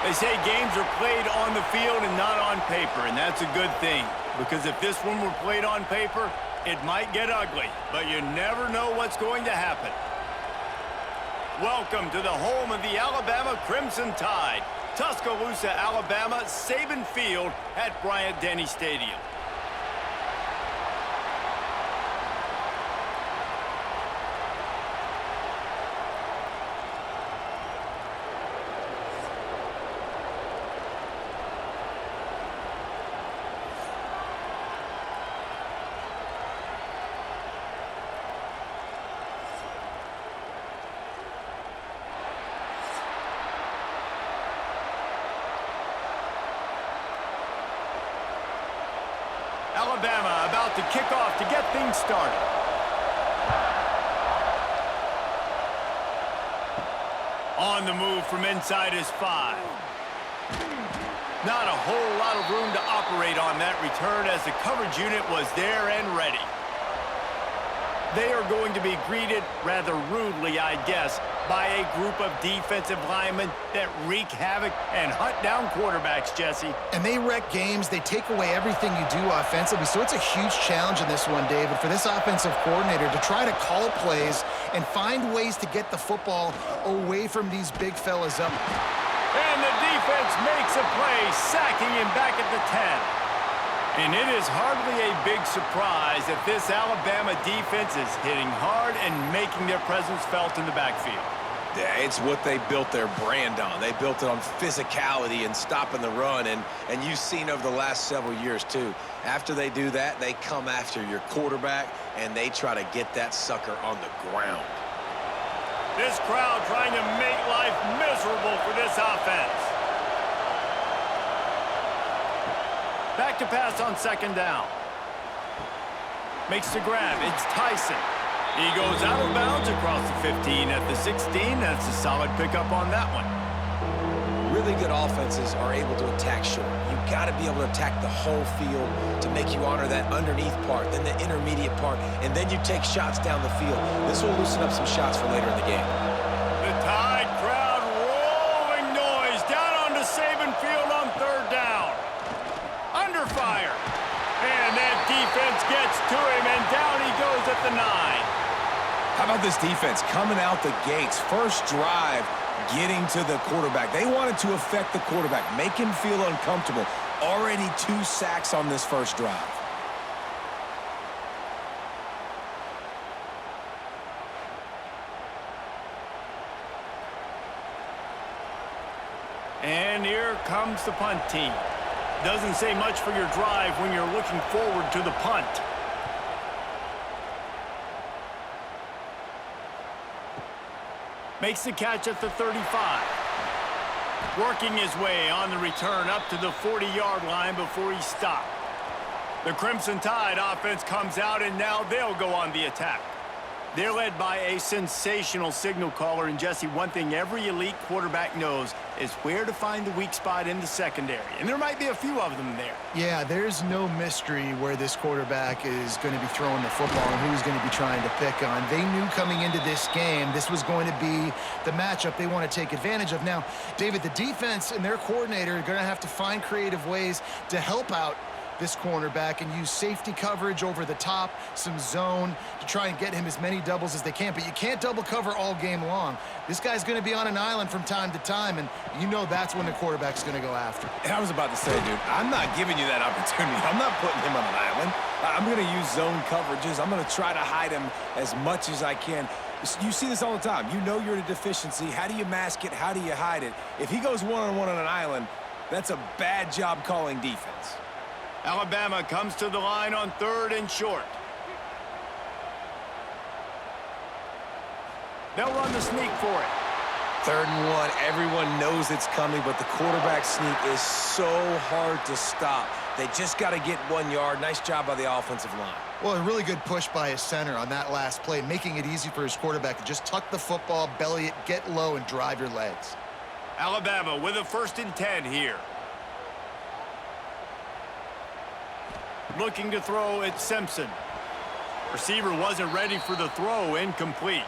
They say games are played on the field and not on paper, and that's a good thing. Because if this one were played on paper, it might get ugly, but you never know what's going to happen. Welcome to the home of the Alabama Crimson Tide, Tuscaloosa, Alabama, Saban Field at Bryant-Denny Stadium. Alabama about to kick off to get things started. On the move from inside his 5. Not a whole lot of room to operate on that return as the coverage unit was there and ready. They are going to be greeted rather rudely, I guess, by a group of defensive linemen that wreak havoc and hunt down quarterbacks, Jesse. And they wreck games. They take away everything you do offensively. So it's a huge challenge in this one, David, for this offensive coordinator to try to call plays and find ways to get the football away from these big fellas up. And the defense makes a play, sacking him back at the 10. And it is hardly a big surprise that this Alabama defense is hitting hard and making their presence felt in the backfield. Yeah, it's what they built their brand on. They built it on physicality and stopping the run, and you've seen over the last several years, too. After they do that, they come after your quarterback, and they try to get that sucker on the ground. This crowd trying to make life miserable for this offense. Back to pass on second down. Makes the grab. It's Tyson. He goes out of bounds across the 15 at the 16. That's a solid pickup on that one. Really good offenses are able to attack short. You've got to be able to attack the whole field to make you honor that underneath part, then the intermediate part, and then you take shots down the field. This will loosen up some shots for later in the game. The Tide crowd rolling noise down onto Saban Field on third down. Under fire. And that defense gets to him, and down he goes at the 9. How about this defense coming out the gates? First drive, getting to the quarterback. They wanted to affect the quarterback, make him feel uncomfortable. Already 2 sacks on this first drive. And here comes the punt team. Doesn't say much for your drive when you're looking forward to the punt. Makes the catch at the 35. Working his way on the return up to the 40-yard line before he stopped. The Crimson Tide offense comes out, and now they'll go on the attack. They're led by a sensational signal caller, and Jesse, one thing every elite quarterback knows is where to find the weak spot in the secondary, and there might be a few of them there. Yeah, there's no mystery where this quarterback is going to be throwing the football and who he's going to be trying to pick on. They knew coming into this game this was going to be the matchup they want to take advantage of. Now, David, the defense and their coordinator are going to have to find creative ways to help out this cornerback and use safety coverage over the top, some zone to try and get him as many doubles as they can. But you can't double cover all game long. This guy's going to be on an island from time to time, and you know that's when the quarterback's going to go after. And I was about to say, dude, I'm not giving you that opportunity. I'm not putting him on an island. I'm going to use zone coverages. I'm going to try to hide him as much as I can. You see this all the time. You know you're at a deficiency. How do you mask it? How do you hide it? If he goes one-on-one on an island, that's a bad job calling defense. Alabama comes to the line on third and short. They'll run the sneak for it. 3rd and 1. Everyone knows it's coming, but the quarterback sneak is so hard to stop. They just got to get 1 yard. Nice job by the offensive line. Well, a really good push by his center on that last play, making it easy for his quarterback to just tuck the football, belly it, get low, and drive your legs. Alabama with a 1st and 10 here. Looking to throw, it's Simpson. Receiver wasn't ready for the throw, incomplete.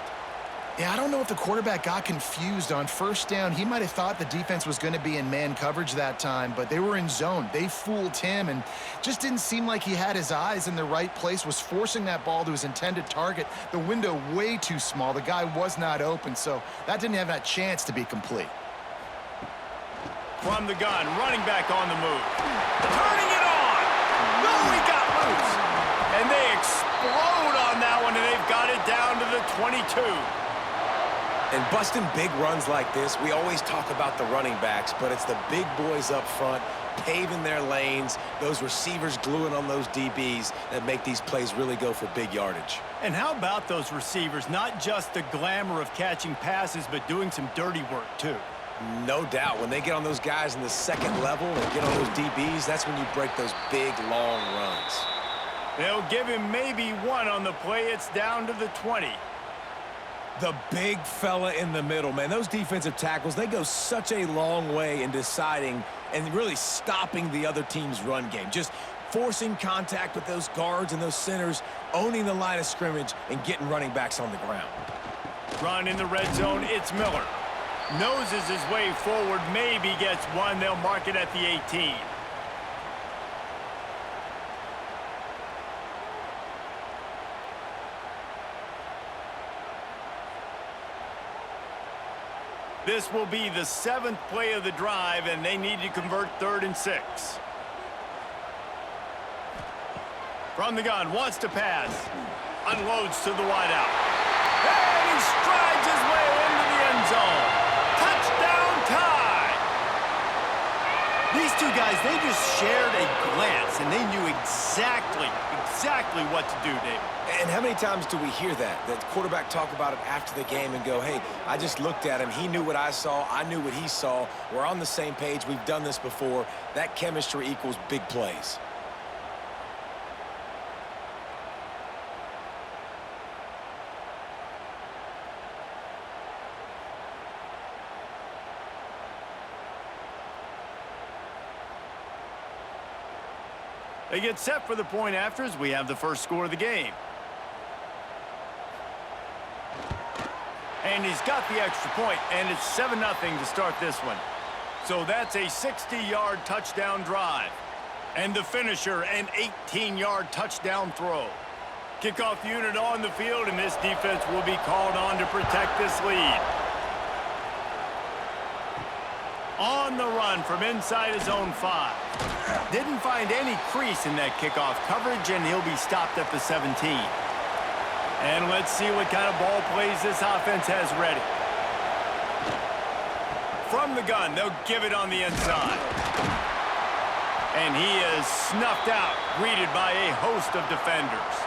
Yeah, I don't know if the quarterback got confused on first down. He might have thought the defense was going to be in man coverage that time, but they were in zone. They fooled him and just didn't seem like he had his eyes in the right place, was forcing that ball to his intended target. The window way too small. The guy was not open, so that didn't have that chance to be complete. From the gun, running back on the move. Turning it on! No, he got loose! And they explode on that one, and they've got it down to the 22. And busting big runs like this, we always talk about the running backs, but it's the big boys up front, paving their lanes, those receivers gluing on those DBs that make these plays really go for big yardage. And how about those receivers? Not just the glamour of catching passes, but doing some dirty work, too. No doubt. When they get on those guys in the second level and get on those DBs, that's when you break those big, long runs. They'll give him maybe one on the play. It's down to the 20. The big fella in the middle, man. Those defensive tackles, they go such a long way in deciding and really stopping the other team's run game. Just forcing contact with those guards and those centers, owning the line of scrimmage, and getting running backs on the ground. Run in the red zone, it's Miller. Noses his way forward, maybe gets one. They'll mark it at the 18. This will be the 7th play of the drive, and they need to convert 3rd and 6. From the gun, wants to pass. Unloads to the wideout. And he strides his way into the end zone. Touchdown tie! These two guys, they just shared a glance, and they knew exactly what to do, David. And how many times do we hear that? That quarterback talk about it after the game and go, hey, I just looked at him. He knew what I saw. I knew what he saw. We're on the same page. We've done this before. That chemistry equals big plays. They get set for the point after as we have the first score of the game. And he's got the extra point, and it's 7-0 to start this one. So that's a 60-yard touchdown drive. And the finisher, an 18-yard touchdown throw. Kickoff unit on the field, and this defense will be called on to protect this lead. On the run from inside his own 5. Didn't find any crease in that kickoff coverage, and he'll be stopped at the 17. And let's see what kind of ball plays this offense has ready. From the gun, they'll give it on the inside. And he is snuffed out, greeted by a host of defenders.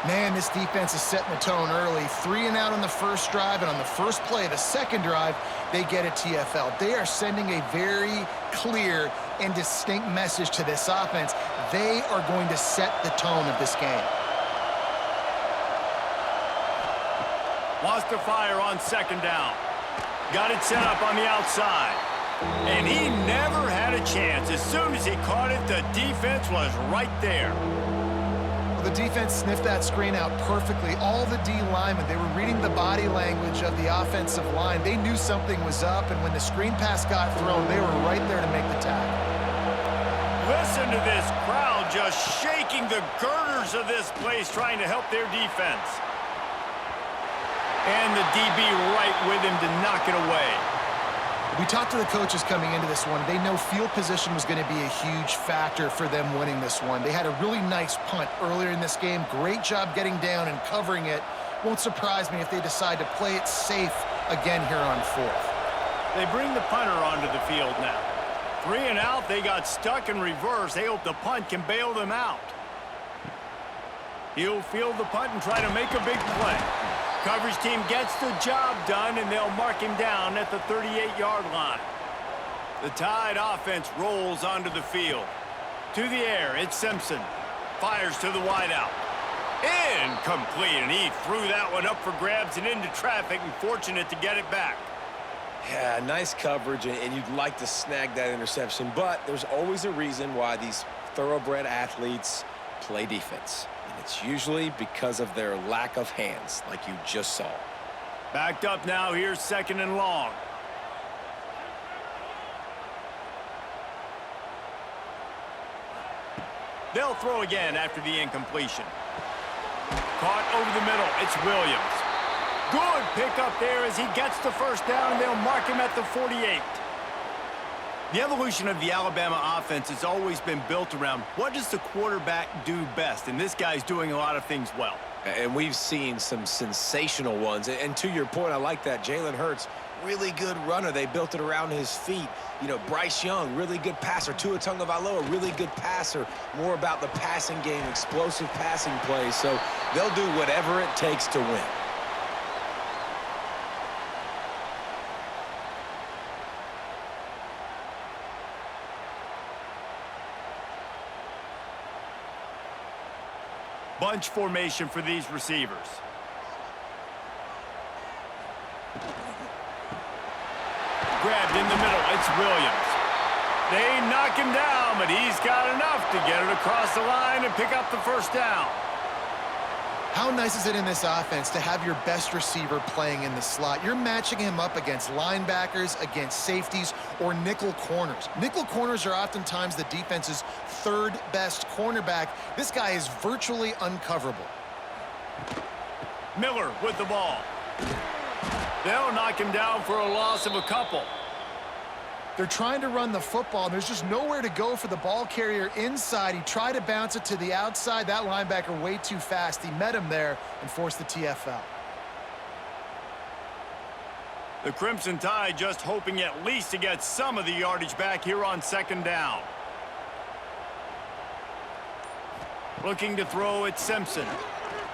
Man, this defense is setting the tone early. 3 and out on the first drive, and on the first play of the second drive, they get a TFL. They are sending a very clear and distinct message to this offense. They are going to set the tone of this game. Lost to fire on second down. Got it set up on the outside. And he never had a chance. As soon as he caught it, the defense was right there. The defense sniffed that screen out perfectly. All the D linemen, they were reading the body language of the offensive line. They knew something was up, and when the screen pass got thrown, they were right there to make the tackle. Listen to this crowd just shaking the girders of this place, trying to help their defense. And the DB right with him to knock it away. We talked to the coaches coming into this one. They know field position was going to be a huge factor for them winning this one. They had a really nice punt earlier in this game. Great job getting down and covering it. Won't surprise me if they decide to play it safe again here on 4th. They bring the punter onto the field now. 3 and out, they got stuck in reverse. They hope the punt can bail them out. He'll field the punt and try to make a big play. Coverage team gets the job done, and they'll mark him down at the 38-yard line. The Tide offense rolls onto the field. To the air, it's Simpson. Fires to the wideout. Incomplete, and he threw that one up for grabs and into traffic, and fortunate to get it back. Yeah, nice coverage, and you'd like to snag that interception, but there's always a reason why these thoroughbred athletes play defense. And it's usually because of their lack of hands, like you just saw. Backed up now, here's 2nd and long. They'll throw again after the incompletion. Caught over the middle, it's Williams. Good pickup there as he gets the first down, and they'll mark him at the 48. The evolution of the Alabama offense has always been built around what does the quarterback do best, and this guy's doing a lot of things well. And we've seen some sensational ones. And to your point, I like that. Jalen Hurts, really good runner. They built it around his feet. You know, Bryce Young, really good passer. Tua Tagovailoa, really good passer. More about the passing game, explosive passing plays. So they'll do whatever it takes to win. Bunch formation for these receivers. Grabbed in the middle, it's Williams. They knock him down, but he's got enough to get it across the line and pick up the first down. How nice is it in this offense to have your best receiver playing in the slot? You're matching him up against linebackers, against safeties, or nickel corners. Nickel corners are oftentimes the defense's 3rd best cornerback. This guy is virtually uncoverable. Miller with the ball. They'll knock him down for a loss of a couple. They're trying to run the football, and there's just nowhere to go for the ball carrier inside. He tried to bounce it to the outside. That linebacker way too fast. He met him there and forced the TFL. The Crimson Tide just hoping at least to get some of the yardage back here on 2nd down. Looking to throw at Simpson.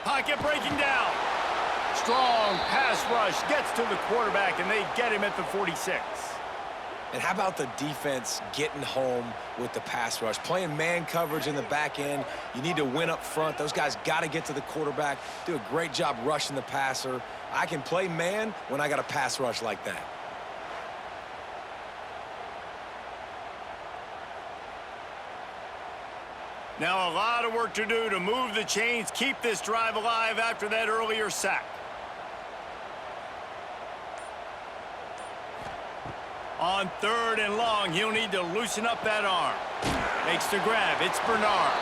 Pocket breaking down. Strong pass rush gets to the quarterback, and they get him at the 46. And how about the defense getting home with the pass rush? Playing man coverage in the back end. You need to win up front. Those guys got to get to the quarterback. Do a great job rushing the passer. I can play man when I got a pass rush like that. Now a lot of work to do to move the chains, keep this drive alive after that earlier sack. On 3rd and long, he'll need to loosen up that arm. Makes the grab. It's Bernard.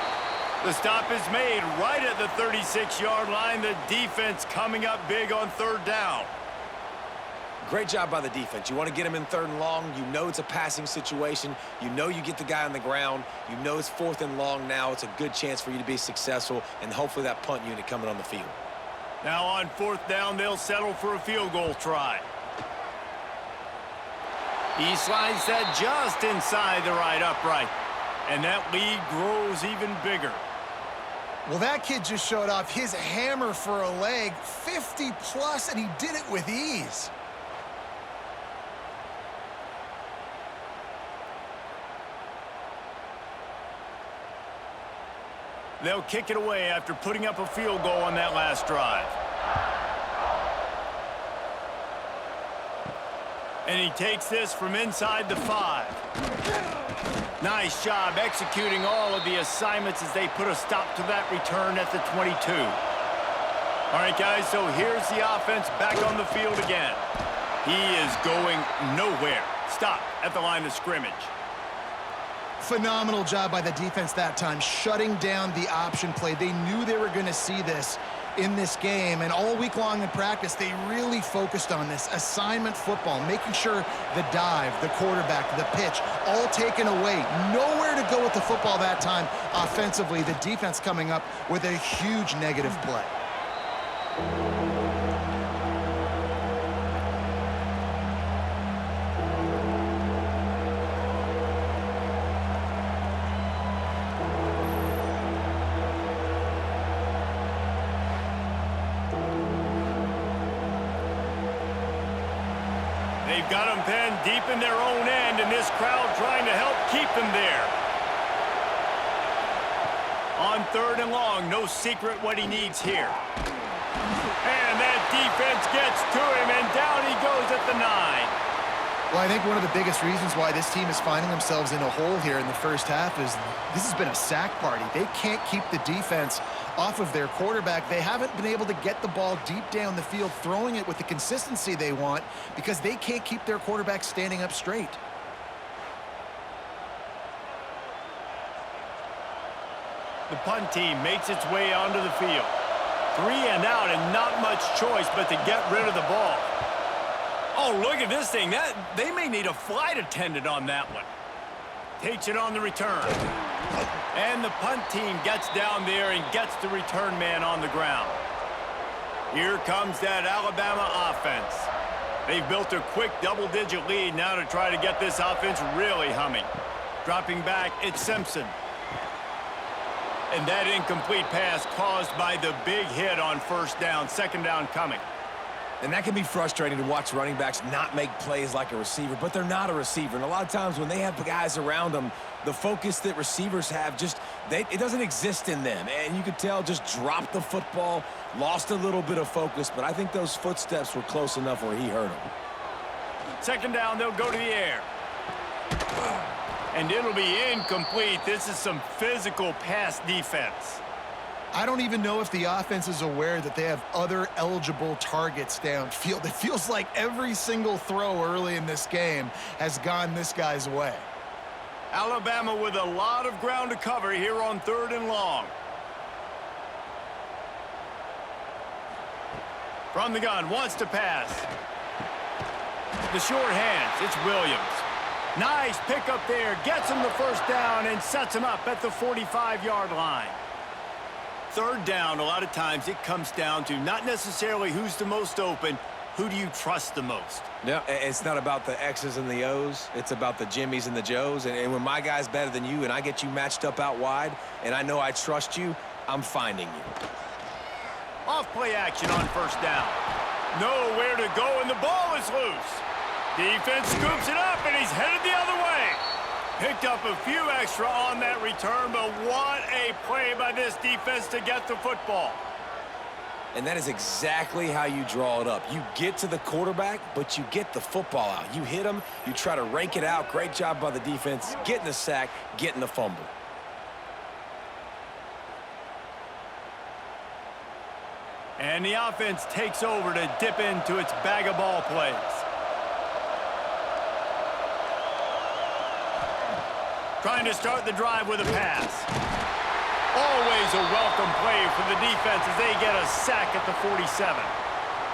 The stop is made right at the 36-yard line. The defense coming up big on 3rd down. Great job by the defense. You want to get him in 3rd and long. You know it's a passing situation. You know you get the guy on the ground. You know it's 4th and long now. It's a good chance for you to be successful, and hopefully that punt unit coming on the field. Now on 4th down, they'll settle for a field goal try. He slides that just inside the right upright, and that lead grows even bigger. Well, that kid just showed off his hammer for a leg, 50-plus, and he did it with ease. They'll kick it away after putting up a field goal on that last drive. And he takes this from inside the 5. Nice job executing all of the assignments as they put a stop to that return at the 22. All right, guys, so here's the offense back on the field again. He is going nowhere. Stop at the line of scrimmage. Phenomenal job by the defense that time, shutting down the option play. They knew they were going to see this in this game, and all week long in practice, they really focused on this assignment football, making sure the dive, the quarterback, the pitch, all taken away. Nowhere to go with the football that time offensively. The defense coming up with a huge negative play. They've got them pinned deep in their own end, and this crowd trying to help keep them there. On 3rd and long, no secret what he needs here. And that defense gets to him, and down he goes at the 9. Well, I think one of the biggest reasons why this team is finding themselves in a hole here in the first half is this has been a sack party. They can't keep the defense off of their quarterback. They haven't been able to get the ball deep down the field, throwing it with the consistency they want because they can't keep their quarterback standing up straight. The punt team makes its way onto the field. 3 and out and not much choice but to get rid of the ball. Oh, look at this thing. They may need a flight attendant on that one. Takes it on the return. And the punt team gets down there and gets the return man on the ground. Here comes that Alabama offense. They've built a quick double-digit lead now to try to get this offense really humming. Dropping back, it's Simpson. And that incomplete pass caused by the big hit on first down, second down coming. And that can be frustrating to watch running backs not make plays like a receiver, but they're not a receiver. And a lot of times when they have guys around them, the focus that receivers have it doesn't exist in them. And you could tell just dropped the football, lost a little bit of focus, but I think those footsteps were close enough where he hurt him. Second down, they'll go to the air. And it'll be incomplete. This is some physical pass defense. I don't even know if the offense is aware that they have other eligible targets downfield. It feels like every single throw early in this game has gone this guy's way. Alabama with a lot of ground to cover here on 3rd and long. From the gun, wants to pass. The short hands, it's Williams. Nice pick up there, gets him the first down and sets him up at the 45-yard line. 3rd down, a lot of times it comes down to not necessarily who's the most open, who do you trust the most? No, it's not about the X's and the O's. It's about the Jimmys and the Joes. And when my guy's better than you and I get you matched up out wide and I know I trust you, I'm finding you. Off play action on first down. Nowhere to go and the ball is loose. Defense scoops it up and he's headed the other way. Picked up a few extra on that return, but what a play by this defense to get the football. And that is exactly how you draw it up. You get to the quarterback, but you get the football out. You hit him, you try to rake it out. Great job by the defense, getting the sack, getting the fumble. And the offense takes over to dip into its bag of ball plays. Trying to start the drive with a pass. Always a welcome play for the defense as they get a sack at the 47.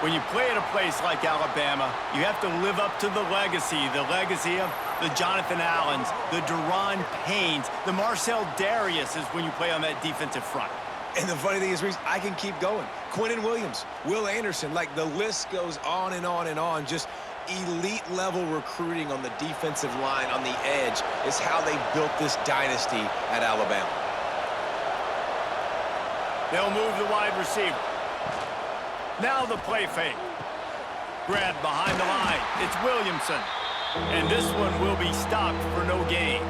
When you play at a place like Alabama, you have to live up to the legacy of the Jonathan Allens, the Deron Paynes, the Marcel Darius is when you play on that defensive front. And the funny thing is, Reese, I can keep going. Quinnen Williams, Will Anderson, like the list goes on and on and on. Just elite-level recruiting on the defensive line, on the edge, is how they built this dynasty at Alabama. They'll move the wide receiver. Now the play fake. Grabbed behind the line. It's Williamson. And this one will be stopped for no gain.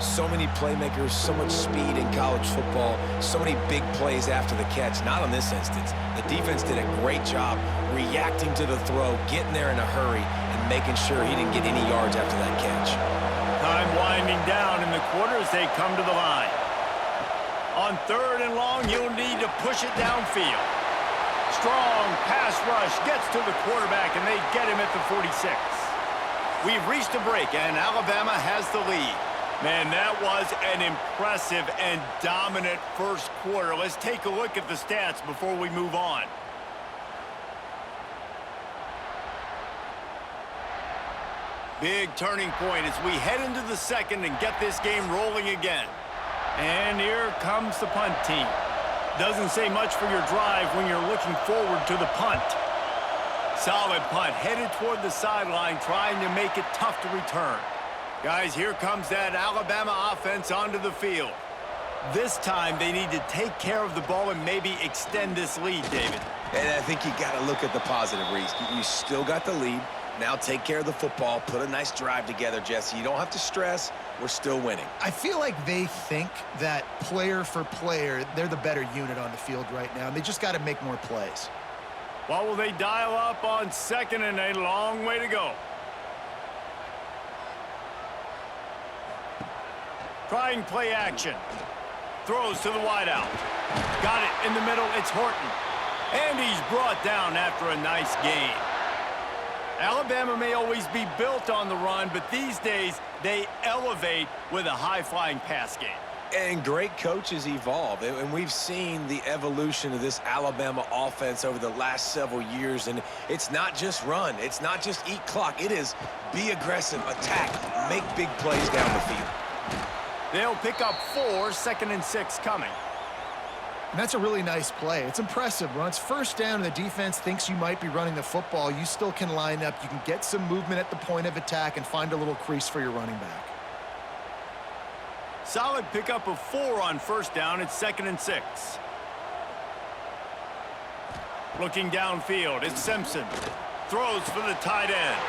So many playmakers, so much speed in college football, so many big plays after the catch. Not in this instance. The defense did a great job reacting to the throw, getting there in a hurry, and making sure he didn't get any yards after that catch. Time winding down in the quarter as they come to the line. On 3rd and long, you'll need to push it downfield. Strong pass rush gets to the quarterback, and they get him at the 46. We've reached a break, and Alabama has the lead. Man, that was an impressive and dominant first quarter. Let's take a look at the stats before we move on. Big turning point as we head into the second and get this game rolling again. And here comes the punt team. Doesn't say much for your drive when you're looking forward to the punt. Solid punt, headed toward the sideline, trying to make it tough to return. Guys, here comes that Alabama offense onto the field. This time, they need to take care of the ball and maybe extend this lead, David. And I think you got to look at the positive, Reese. You still got the lead. Now take care of the football. Put a nice drive together, Jesse. You don't have to stress. We're still winning. I feel like they think that player for player, they're the better unit on the field right now, and they just got to make more plays. What will they dial up on second and a long way to go? Trying play action. Throws to the wideout. Got it in the middle. It's Horton. And he's brought down after a nice gain. Alabama may always be built on the run, but these days they elevate with a high-flying pass game. And great coaches evolve, and we've seen the evolution of this Alabama offense over the last several years, and it's not just run, it's not just eat clock, it is be aggressive, attack, make big plays down the field. They'll pick up 4, 2nd and 6 coming. And that's a really nice play. It's impressive. When it's first down and the defense thinks you might be running the football, you still can line up. You can get some movement at the point of attack and find a little crease for your running back. Solid pickup of 4 on first down. It's 2nd and 6. Looking downfield, it's Simpson. Throws for the tight end.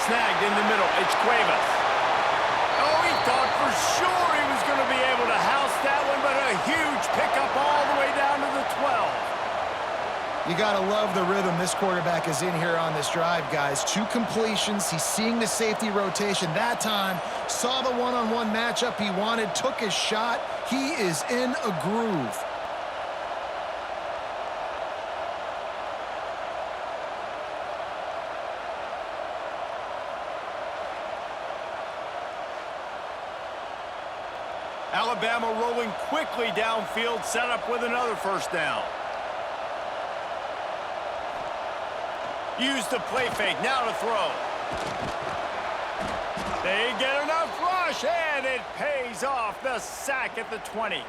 Snagged in the middle, it's Cuevas. Oh, he thought for sure he was going to be able to house that one, but a huge pickup all the way down to the 12. You got to love the rhythm this quarterback is in here on this drive, guys. 2 completions. He's seeing the safety rotation. That time, saw the one-on-one matchup he wanted, took his shot. He is in a groove. Alabama rolling quickly downfield, set up with another first down. Use the play fake, now to throw. They get enough rush, and it pays off. The sack at the 20.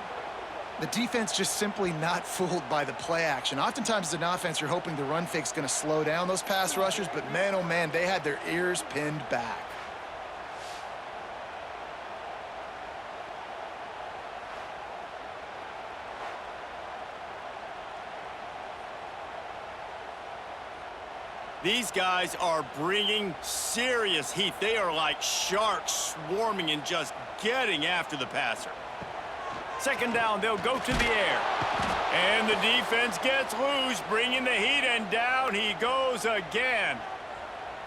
The defense just simply not fooled by the play action. Oftentimes as an offense, you're hoping the run fake's going to slow down those pass rushers, but man, oh man, they had their ears pinned back. These guys are bringing serious heat. They are like sharks swarming and just getting after the passer. 2nd down, they'll go to the air. And the defense gets loose, bringing the heat, and down he goes again.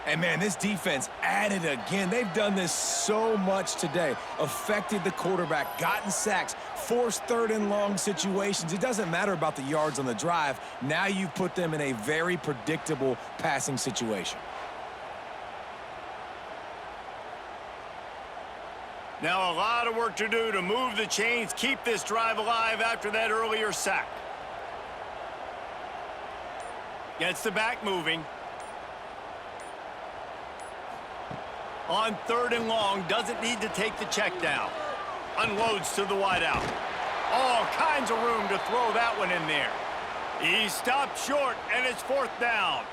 And man, this defense added again. They've done this so much today. Affected the quarterback, gotten sacks, forced 3rd and long situations. It doesn't matter about the yards on the drive. Now you've put them in a very predictable passing situation. Now a lot of work to do to move the chains, keep this drive alive after that earlier sack. Gets the back moving. On 3rd and long, doesn't need to take the check down. Unloads to the wideout. All kinds of room to throw that one in there. He stopped short, and it's 4th down.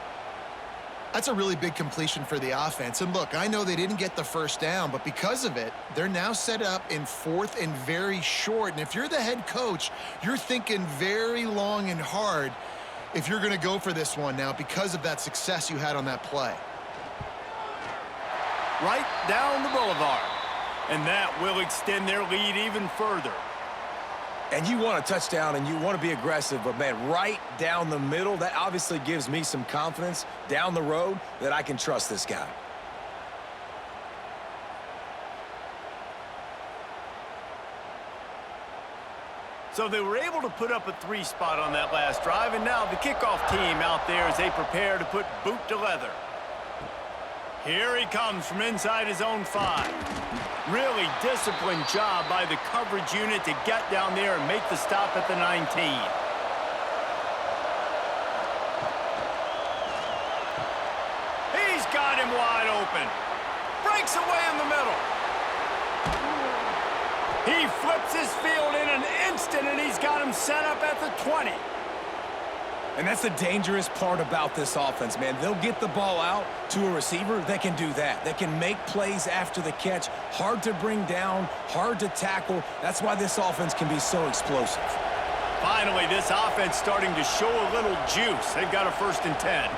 That's a really big completion for the offense. And look, I know they didn't get the first down, but because of it, they're now set up in 4th and very short. And if you're the head coach, you're thinking very long and hard if you're going to go for this one now because of that success you had on that play. Right down the boulevard. And that will extend their lead even further. And you want a touchdown and you want to be aggressive, but man, right down the middle, that obviously gives me some confidence down the road that I can trust this guy. So they were able to put up a 3 spot on that last drive, and now the kickoff team out there as they prepare to put boot to leather. Here he comes from inside his own 5. Really disciplined job by the coverage unit to get down there and make the stop at the 19. He's got him wide open. Breaks away in the middle. He flips his field in an instant, and he's got him set up at the 20. And that's the dangerous part about this offense, man. They'll get the ball out to a receiver that can do that. That can make plays after the catch. Hard to bring down, hard to tackle. That's why this offense can be so explosive. Finally, this offense starting to show a little juice. They've got a 1st and 10.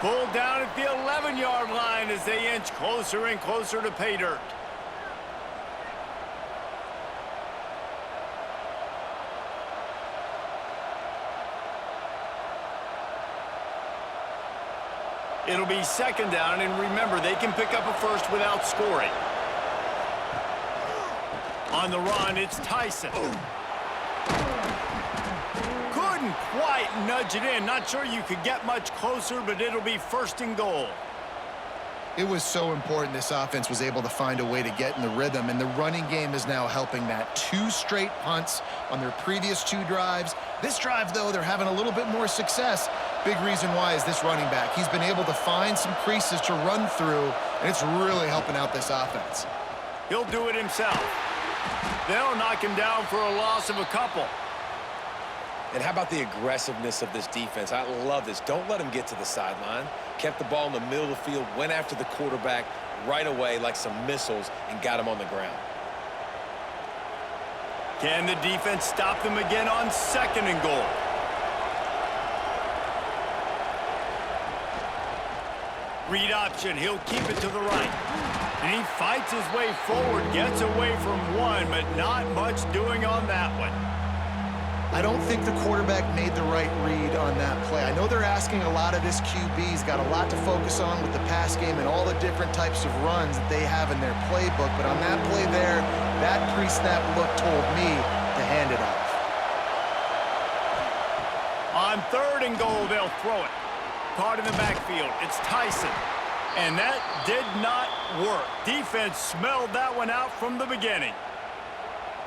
Pulled down at the 11-yard line as they inch closer and closer to pay dirt. It'll be second down, and remember, they can pick up a first without scoring. On the run, it's Tyson. Couldn't quite nudge it in. Not sure you could get much closer, but it'll be first and goal. It was so important this offense was able to find a way to get in the rhythm, and the running game is now helping that. 2 straight punts on their previous 2 drives. This drive, though, they're having a little bit more success. Big reason why is this running back. He's been able to find some creases to run through, and it's really helping out this offense. He'll do it himself. They'll knock him down for a loss of a couple. And how about the aggressiveness of this defense? I love this. Don't let him get to the sideline. Kept the ball in the middle of the field, went after the quarterback right away like some missiles and got him on the ground. Can the defense stop them again on second and goal? Read option. He'll keep it to the right. And he fights his way forward, gets away from one, but not much doing on that one. I don't think the quarterback made the right read on that play. I know they're asking a lot of this QB. He's got a lot to focus on with the pass game and all the different types of runs that they have in their playbook. But on that play there, that pre-snap look told me to hand it off. On third and goal, they'll throw it. Caught in the backfield. It's Tyson. And that did not work. Defense smelled that one out from the beginning.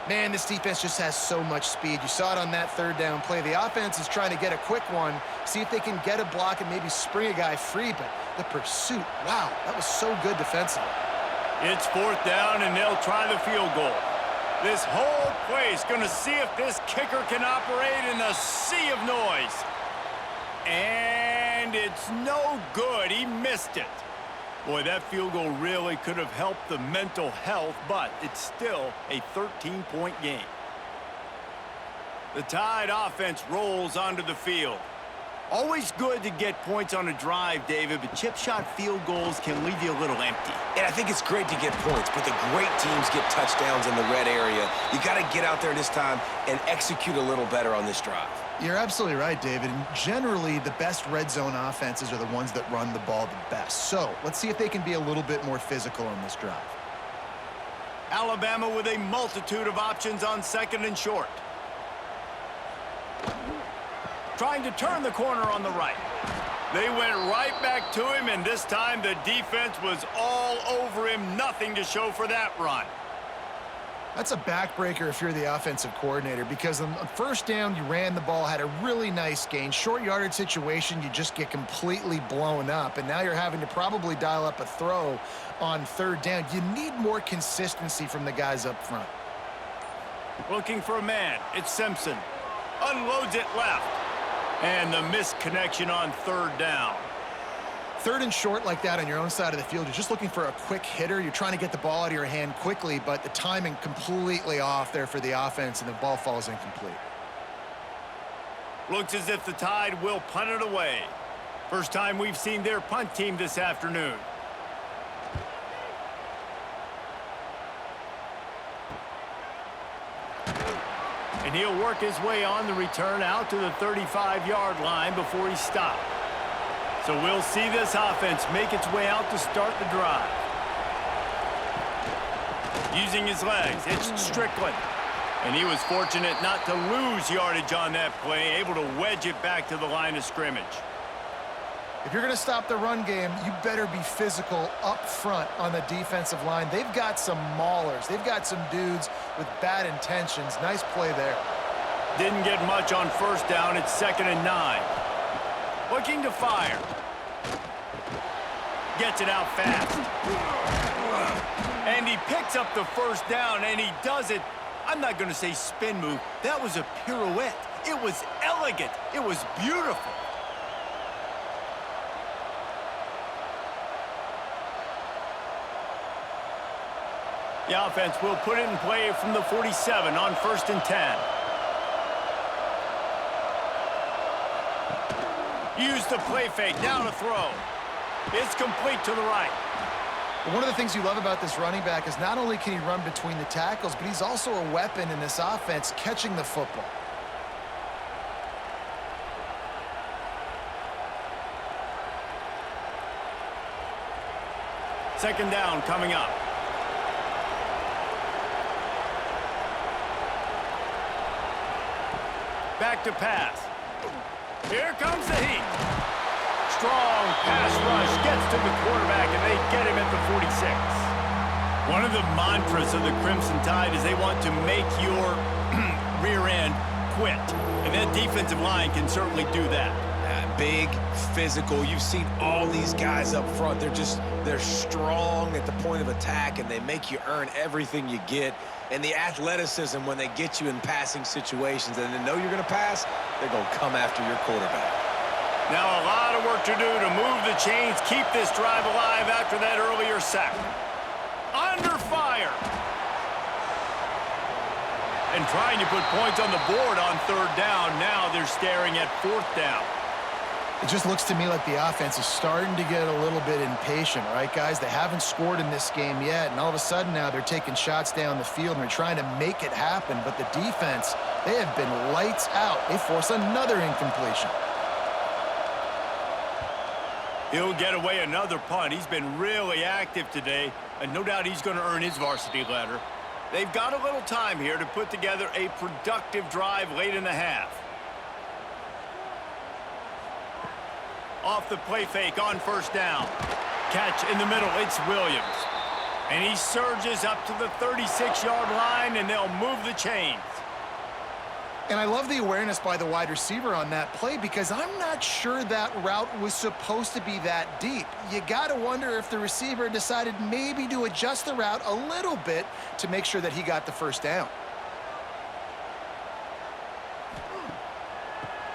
Man, this defense just has so much speed. You saw it on that third down play. The offense is trying to get a quick one, see if they can get a block and maybe spring a guy free, but the pursuit, wow, that was so good defensively. It's fourth down, and they'll try the field goal. This whole place going to see if this kicker can operate in a sea of noise. And it's no good. He missed it. Boy, that field goal really could have helped the mental health, but it's still a 13-point game. The Tide offense rolls onto the field. Always good to get points on a drive, David, but chip shot field goals can leave you a little empty. And I think it's great to get points, but the great teams get touchdowns in the red area. You got to get out there this time and execute a little better on this drive. You're absolutely right, David. And generally, the best red zone offenses are the ones that run the ball the best. So let's see if they can be a little bit more physical on this drive. Alabama with a multitude of options on second and short. Trying to turn the corner on the right. They went right back to him, and this time the defense was all over him. Nothing to show for that run. That's a backbreaker if you're the offensive coordinator, because on first down, you ran the ball, had a really nice gain. Short yardage situation, you just get completely blown up, and now you're having to probably dial up a throw on third down. You need more consistency from the guys up front. Looking for a man. It's Simpson. Unloads it left. And the missed connection on third down. Third and short like that on your own side of the field, you're just looking for a quick hitter. You're trying to get the ball out of your hand quickly, but the timing completely off there for the offense, and the ball falls incomplete. Looks as if the Tide will punt it away. First time we've seen their punt team this afternoon. And he'll work his way on the return out to the 35-yard line before he stopped. So we'll see this offense make its way out to start the drive. Using his legs, it's Strickland. And he was fortunate not to lose yardage on that play, able to wedge it back to the line of scrimmage. If you're going to stop the run game, you better be physical up front on the defensive line. They've got some maulers. They've got some dudes with bad intentions. Nice play there. Didn't get much on first down. It's 2nd and 9. Looking to fire. Gets it out fast. And he picks up the first down, and he does it. I'm not going to say spin move. That was a pirouette. It was elegant. It was beautiful. The offense will put it in play from the 47 on 1st and 10. Use the play fake, down to throw. It's complete to the right. One of the things you love about this running back is not only can he run between the tackles, but he's also a weapon in this offense, catching the football. Second down coming up. Back to pass. Here comes the heat. Strong pass rush gets to the quarterback, and they get him at the 46. One of the mantras of the Crimson Tide is they want to make your rear end quit. And that defensive line can certainly do that. Big, physical. You've seen all these guys up front. They're strong at the point of attack, and they make you earn everything you get. And the athleticism when they get you in passing situations and they know you're going to pass, they're going to come after your quarterback. Now a lot of work to do to move the chains, keep this drive alive after that earlier sack. Under fire. And trying to put points on the board on third down. Now they're staring at fourth down. It just looks to me like the offense is starting to get a little bit impatient, right, guys? They haven't scored in this game yet, and all of a sudden now they're taking shots down the field and they're trying to make it happen. But the defense, they have been lights out. They force another incompletion. He'll get away another punt. He's been really active today, and no doubt he's going to earn his varsity letter. They've got a little time here to put together a productive drive late in the half. Off the play fake on first down. Catch in the middle, it's Williams. And he surges up to the 36-yard line, and they'll move the chains. And I love the awareness by the wide receiver on that play because I'm not sure that route was supposed to be that deep. You got to wonder if the receiver decided maybe to adjust the route a little bit to make sure that he got the first down.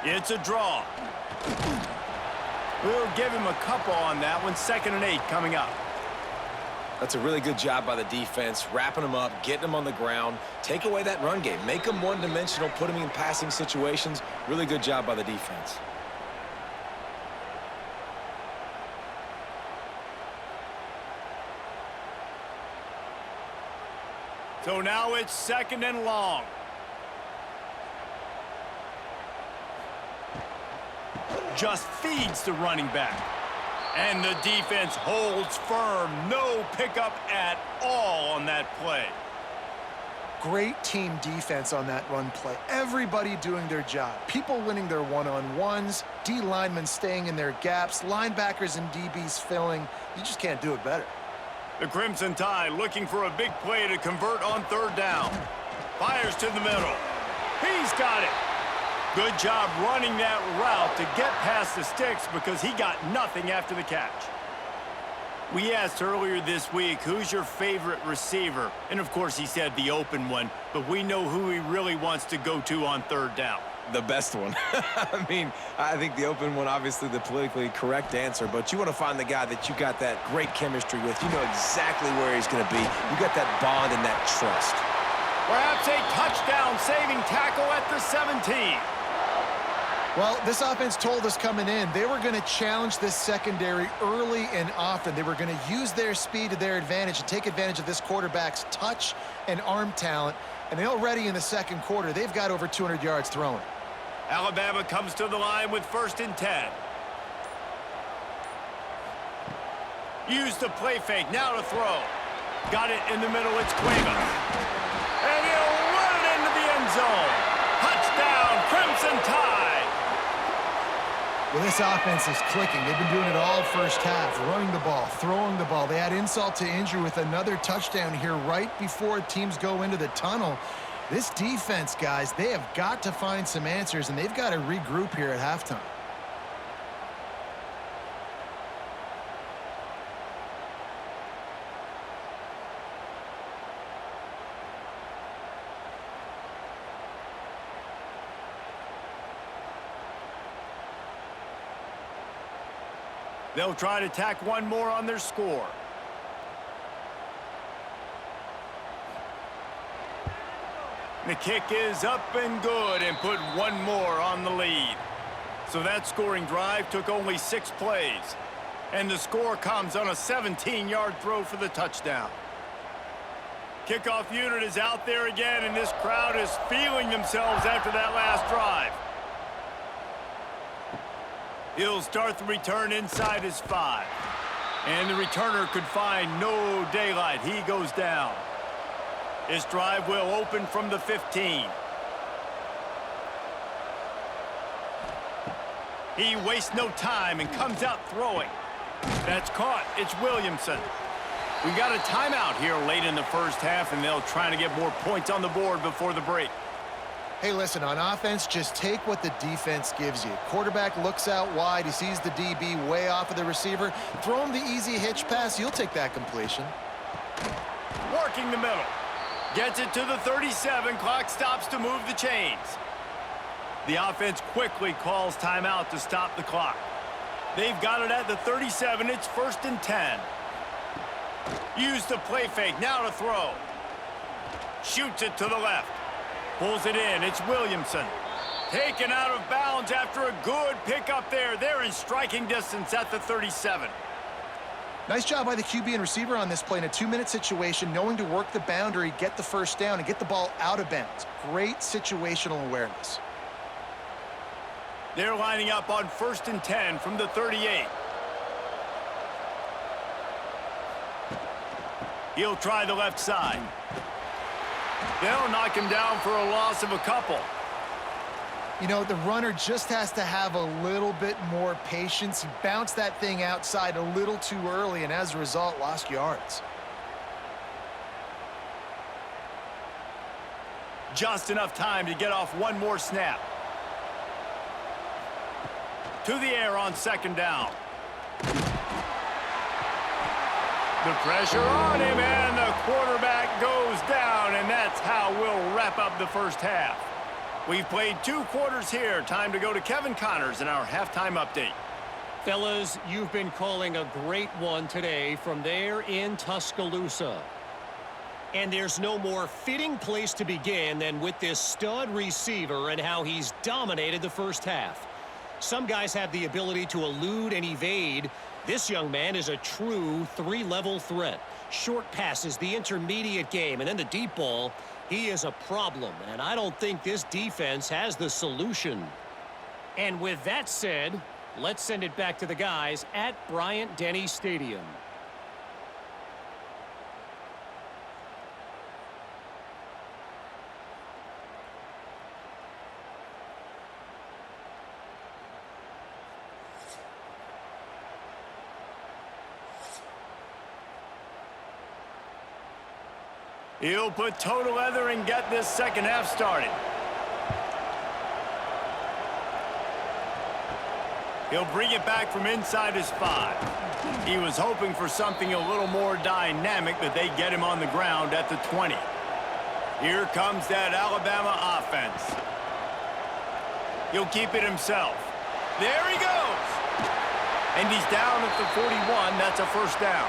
It's a draw. We'll give him a couple on that one. 2nd and 8 coming up. That's a really good job by the defense, wrapping them up, getting them on the ground, take away that run game, make them one-dimensional, put them in passing situations. Really good job by the defense. So now it's 2nd and long. Just feeds the running back. And the defense holds firm. No pickup at all on that play. Great team defense on that run play. Everybody doing their job. People winning their one-on-ones, D linemen staying in their gaps, linebackers and DBs filling. You just can't do it better. The Crimson Tide looking for a big play to convert on third down. Fires to the middle. He's got it. Good job running that route to get past the sticks because he got nothing after the catch. We asked earlier this week, who's your favorite receiver? And, of course, he said the open one, but we know who he really wants to go to on third down. The best one. I mean, I think the open one, obviously the politically correct answer, but you want to find the guy that you got that great chemistry with. You know exactly where he's going to be. You got that bond and that trust. Perhaps a touchdown-saving tackle at the 17. Well, this offense told us coming in they were going to challenge this secondary early and often. They were going to use their speed to their advantage and take advantage of this quarterback's touch and arm talent. And already in the second quarter, they've got over 200 yards throwing. Alabama comes to the line with 1st and 10. Use the play fake, now to throw. Got it in the middle, it's Cuevas. And he'll run it into the end zone. Touchdown, Crimson Tide. Well, this offense is clicking. They've been doing it all first half, running the ball, throwing the ball. They had insult to injury with another touchdown here right before teams go into the tunnel. This defense, guys, they have got to find some answers, and they've got to regroup here at halftime. They'll try to tack one more on their score. The kick is up and good and put one more on the lead. So that scoring drive took only 6 plays. And the score comes on a 17-yard throw for the touchdown. Kickoff unit is out there again, and this crowd is feeling themselves after that last drive. He'll start the return inside his 5. And the returner could find no daylight. He goes down. This drive will open from the 15. He wastes no time and comes out throwing. That's caught. It's Williamson. We got a timeout here late in the first half, and they'll try to get more points on the board before the break. Hey, listen, on offense, just take what the defense gives you. Quarterback looks out wide. He sees the DB way off of the receiver. Throw him the easy hitch pass. You'll take that completion. Working the middle. Gets it to the 37. Clock stops to move the chains. The offense quickly calls timeout to stop the clock. They've got it at the 37. It's 1st and 10. Use the play fake. Now to throw. Shoots it to the left. Pulls it in. It's Williamson. Taken out of bounds after a good pickup there. They're in striking distance at the 37. Nice job by the QB and receiver on this play in a 2-minute situation, knowing to work the boundary, get the first down, and get the ball out of bounds. Great situational awareness. They're lining up on 1st and 10 from the 38. He'll try the left side. They'll knock him down for a loss of a couple. You know, the runner just has to have a little bit more patience. He bounced that thing outside a little too early, and as a result, lost yards. Just enough time to get off one more snap. To the air on 2nd down. The pressure on him, and the quarterback goes down, and that's how we'll wrap up the first half. We've played 2 quarters here. Time to go to Kevin Connors in our halftime update. Fellas, you've been calling a great one today from there in Tuscaloosa. And there's no more fitting place to begin than with this stud receiver and how he's dominated the first half. Some guys have the ability to elude and evade. This young man is a true 3-level threat. Short passes, the intermediate game, and then the deep ball. He is a problem, and I don't think this defense has the solution. And with that said, let's send it back to the guys at Bryant-Denny Stadium. He'll put toe to leather and get this second half started. He'll bring it back from inside his 5. He was hoping for something a little more dynamic, but they get him on the ground at the 20. Here comes that Alabama offense. He'll keep it himself. There he goes. And he's down at the 41. That's a first down.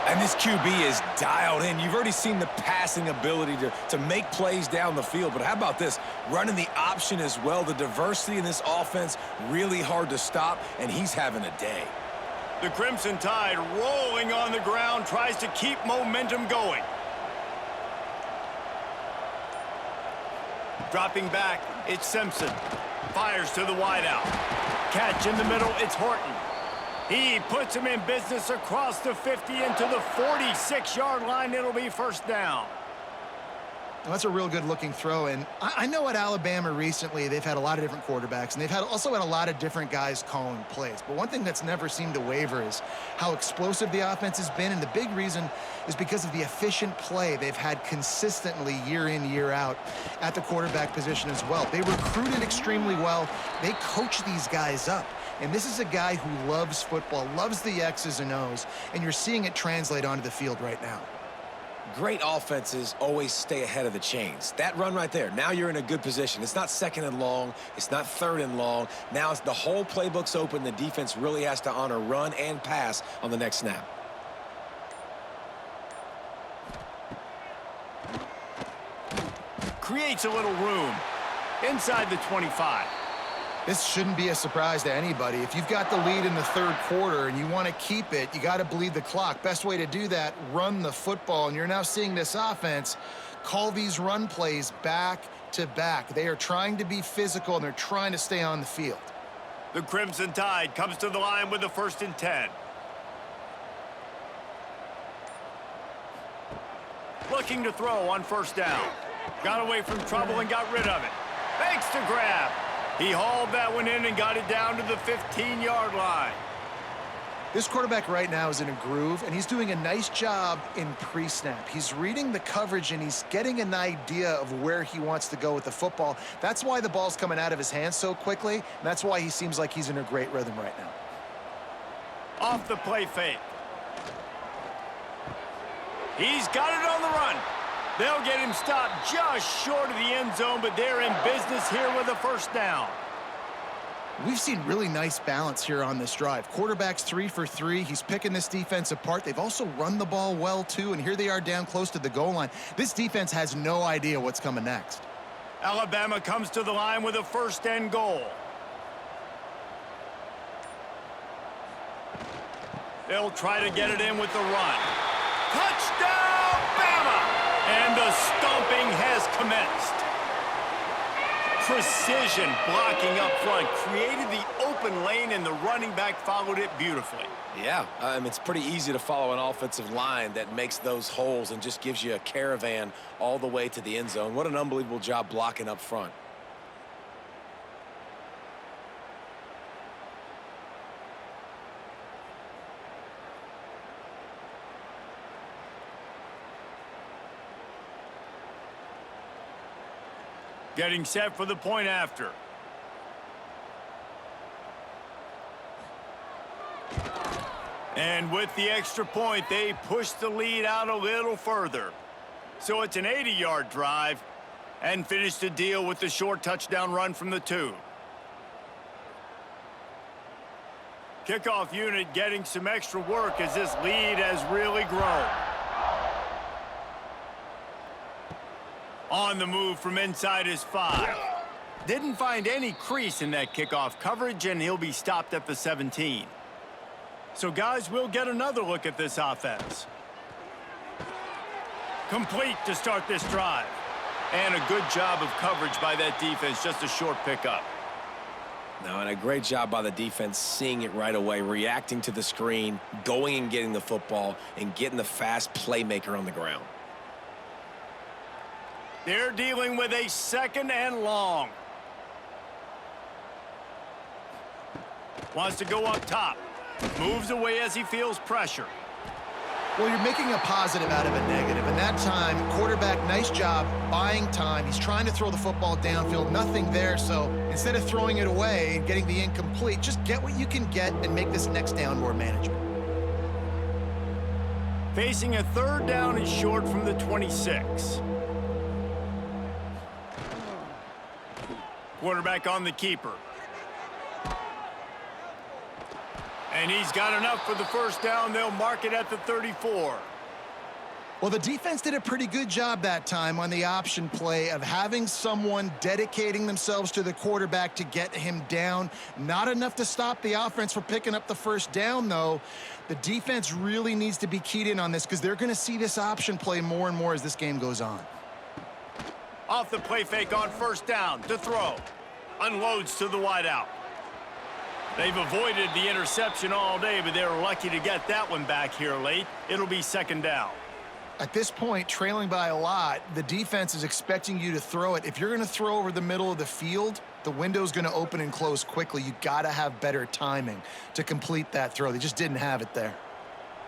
And this QB is dialed in. You've already seen the passing ability to make plays down the field. But how about this? Running the option as well. The diversity in this offense, really hard to stop, and he's having a day. The Crimson Tide rolling on the ground, tries to keep momentum going. Dropping back, it's Simpson. Fires to the wideout. Catch in the middle, it's Horton. He puts him in business across the 50 into the 46-yard line. It'll be first down. Well, that's a real good-looking throw, and I know at Alabama recently they've had a lot of different quarterbacks, and they've also had a lot of different guys calling plays. But one thing that's never seemed to waver is how explosive the offense has been, and the big reason is because of the efficient play they've had consistently year in, year out at the quarterback position as well. They recruited extremely well. They coach these guys up. And this is a guy who loves football, loves the X's and O's, and you're seeing it translate onto the field right now. Great offenses always stay ahead of the chains. That run right there, now you're in a good position. It's not 2nd and long. It's not 3rd and long. Now the whole playbook's open. The defense really has to honor run and pass on the next snap. Creates a little room inside the 25. This shouldn't be a surprise to anybody. If you've got the lead in the 3rd quarter and you want to keep it, you got to bleed the clock. Best way to do that, run the football. And you're now seeing this offense call these run plays back to back. They are trying to be physical, and they're trying to stay on the field. The Crimson Tide comes to the line with the 1st and 10. Looking to throw on first down. Got away from trouble and got rid of it. Makes the grab. He hauled that one in and got it down to the 15-yard line. This quarterback right now is in a groove, and he's doing a nice job in pre-snap. He's reading the coverage, and he's getting an idea of where he wants to go with the football. That's why the ball's coming out of his hands so quickly, and that's why he seems like he's in a great rhythm right now. Off the play fake. He's got it on the run. They'll get him stopped just short of the end zone, but they're in business here with a first down. We've seen really nice balance here on this drive. Quarterback's 3 for 3. He's picking this defense apart. They've also run the ball well, too, and here they are down close to the goal line. This defense has no idea what's coming next. Alabama comes to the line with a first and goal. They'll try to get it in with the run. Touchdown, Bama! And the stomping has commenced. Precision blocking up front created the open lane, and the running back followed it beautifully. Yeah, it's pretty easy to follow an offensive line that makes those holes and just gives you a caravan all the way to the end zone. What an unbelievable job blocking up front. Getting set for the point after. And with the extra point, they push the lead out a little further. So it's an 80-yard drive and finish the deal with the short touchdown run from the 2. Kickoff unit getting some extra work as this lead has really grown. On the move from inside his 5. Didn't find any crease in that kickoff coverage, and he'll be stopped at the 17. So, guys, we'll get another look at this offense. Complete to start this drive. And a good job of coverage by that defense, just a short pickup. No, and a great job by the defense seeing it right away, reacting to the screen, going and getting the football, and getting the fast playmaker on the ground. They're dealing with a second and long. Wants to go up top. Moves away as he feels pressure. Well, you're making a positive out of a negative, and that time, quarterback, nice job buying time. He's trying to throw the football downfield, nothing there, so instead of throwing it away and getting the incomplete, just get what you can get and make this next down more manageable. Facing a third down and short from the 26. Quarterback on the keeper. And he's got enough for the first down. They'll mark it at the 34. Well, the defense did a pretty good job that time on the option play of having someone dedicating themselves to the quarterback to get him down. Not enough to stop the offense from picking up the first down, though. The defense really needs to be keyed in on this because they're going to see this option play more and more as this game goes on. Off the play fake on first down to throw. Unloads to the wideout. They've avoided the interception all day, but they're lucky to get that one back here late. It'll be second down. At this point, trailing by a lot, the defense is expecting you to throw it. If you're going to throw over the middle of the field, the window's going to open and close quickly. You got to have better timing to complete that throw. They just didn't have it there.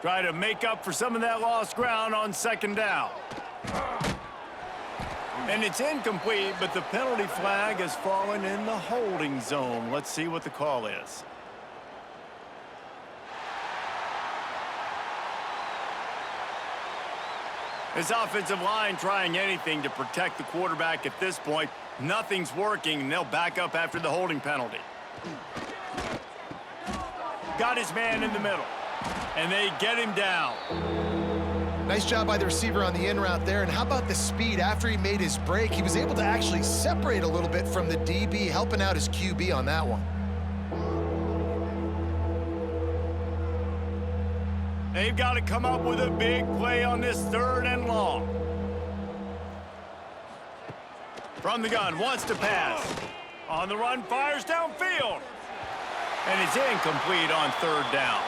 Try to make up for some of that lost ground on second down. And it's incomplete, but the penalty flag has fallen in the holding zone. Let's see what the call is. This offensive line trying anything to protect the quarterback at this point. Nothing's working, and they'll back up after the holding penalty. Got his man in the middle, and they get him down. Nice job by the receiver on the in route there. And how about the speed? After he made his break, he was able to actually separate a little bit from the DB, helping out his QB on that one. They've got to come up with a big play on this third and long. From the gun, wants to pass. On the run, fires downfield. And it's incomplete on third down.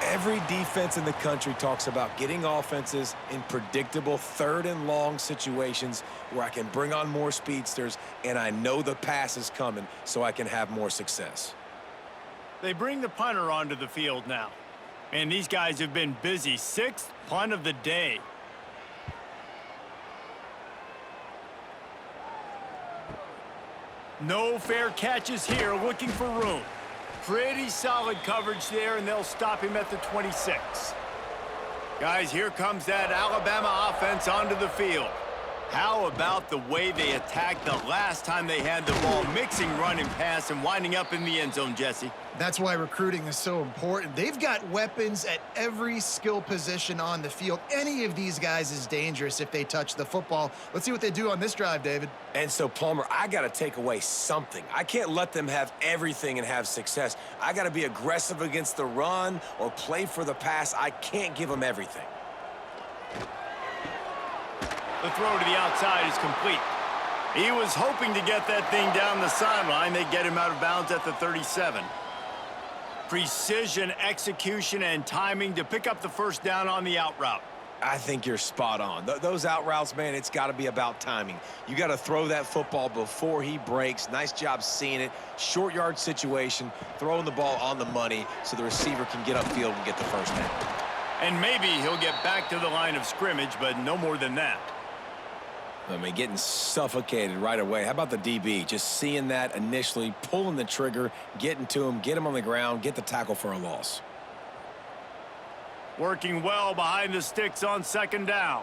Every defense in the country talks about getting offenses in predictable third and long situations where I can bring on more speedsters and I know the pass is coming so I can have more success. They bring the punter onto the field now. And these guys have been busy. 6th punt of the day. No fair catches here, looking for room. Pretty solid coverage there, and they'll stop him at the 26. Guys, here comes that Alabama offense onto the field. How about the way they attacked the last time they had the ball, mixing run and pass and winding up in the end zone, Jesse? That's why recruiting is so important. They've got weapons at every skill position on the field. Any of these guys is dangerous if they touch the football. Let's see what they do on this drive, David. And so, Palmer, I got to take away something. I can't let them have everything and have success. I got to be aggressive against the run or play for the pass. I can't give them everything. The throw to the outside is complete. He was hoping to get that thing down the sideline. They get him out of bounds at the 37. Precision, execution, and timing to pick up the first down on the out route. I think you're spot on. Those out routes, man, it's got to be about timing. You got to throw that football before he breaks. Nice job seeing it. Short yard situation, throwing the ball on the money so the receiver can get upfield and get the first down. And maybe he'll get back to the line of scrimmage, but no more than that. I mean, getting suffocated right away. How about the DB? Just seeing that initially, pulling the trigger, getting to him, get him on the ground, get the tackle for a loss. Working well behind the sticks on second down.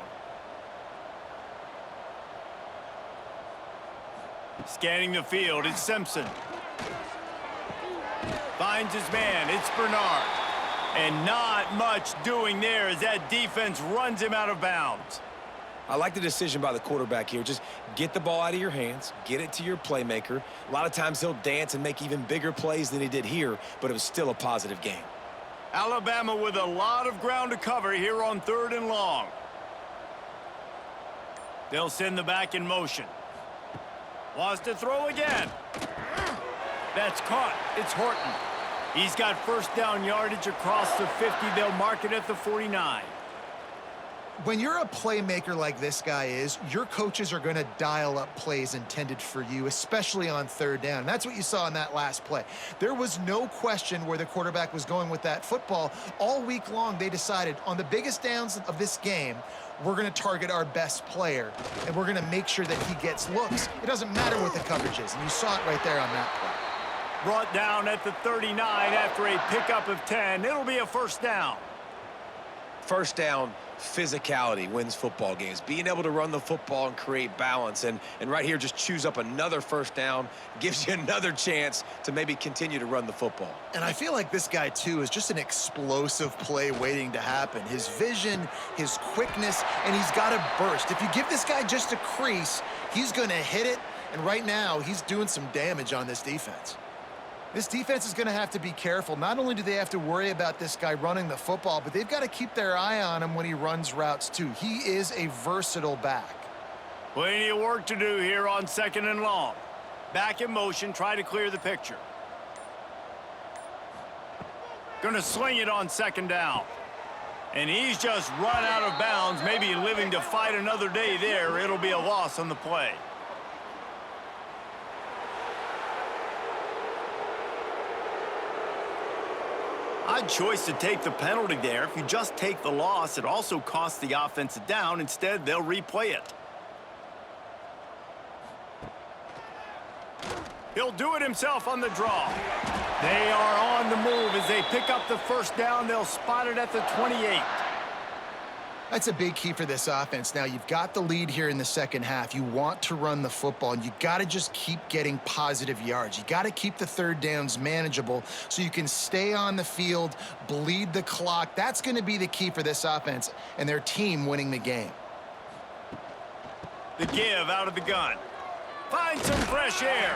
Scanning the field, it's Simpson. Finds his man, it's Bernard. And not much doing there as that defense runs him out of bounds. I like the decision by the quarterback here. Just get the ball out of your hands, get it to your playmaker. A lot of times he'll dance and make even bigger plays than he did here, but it was still a positive game. Alabama with a lot of ground to cover here on 3rd and long. They'll send the back in motion. Wants to throw again. That's caught. It's Horton. He's got first down yardage across the 50. They'll mark it at the 49. When you're a playmaker like this guy is, your coaches are going to dial up plays intended for you, especially on 3rd down. And that's what you saw in that last play. There was no question where the quarterback was going with that football. All week long, they decided on the biggest downs of this game, we're going to target our best player, and we're going to make sure that he gets looks. It doesn't matter what the coverage is, and you saw it right there on that play. Brought down at the 39 after a pickup of 10. It'll be a first down. First down, physicality wins football games. Being able to run the football and create balance. And right here, just choose up another first down, gives you another chance to maybe continue to run the football. And I feel like this guy, too, is just an explosive play waiting to happen. His vision, his quickness, and he's got a burst. If you give this guy just a crease, he's going to hit it. And right now, he's doing some damage on this defense. This defense is going to have to be careful. Not only do they have to worry about this guy running the football, but they've got to keep their eye on him when he runs routes, too. He is a versatile back. Plenty of work to do here on 2nd and long. Back in motion, try to clear the picture. Going to sling it on 2nd down. And he's just run out of bounds, maybe living to fight another day there. It'll be a loss on the play. Odd choice to take the penalty there. If you just take the loss, it also costs the offense a down. Instead, they'll replay it. He'll do it himself on the draw. They are on the move as they pick up the first down. They'll spot it at the 28. That's a big key for this offense. Now, you've got the lead here in the second half. You want to run the football, and you got to just keep getting positive yards. You got to keep the 3rd downs manageable so you can stay on the field, bleed the clock. That's going to be the key for this offense and their team winning the game. The give out of the gun. Find some fresh air.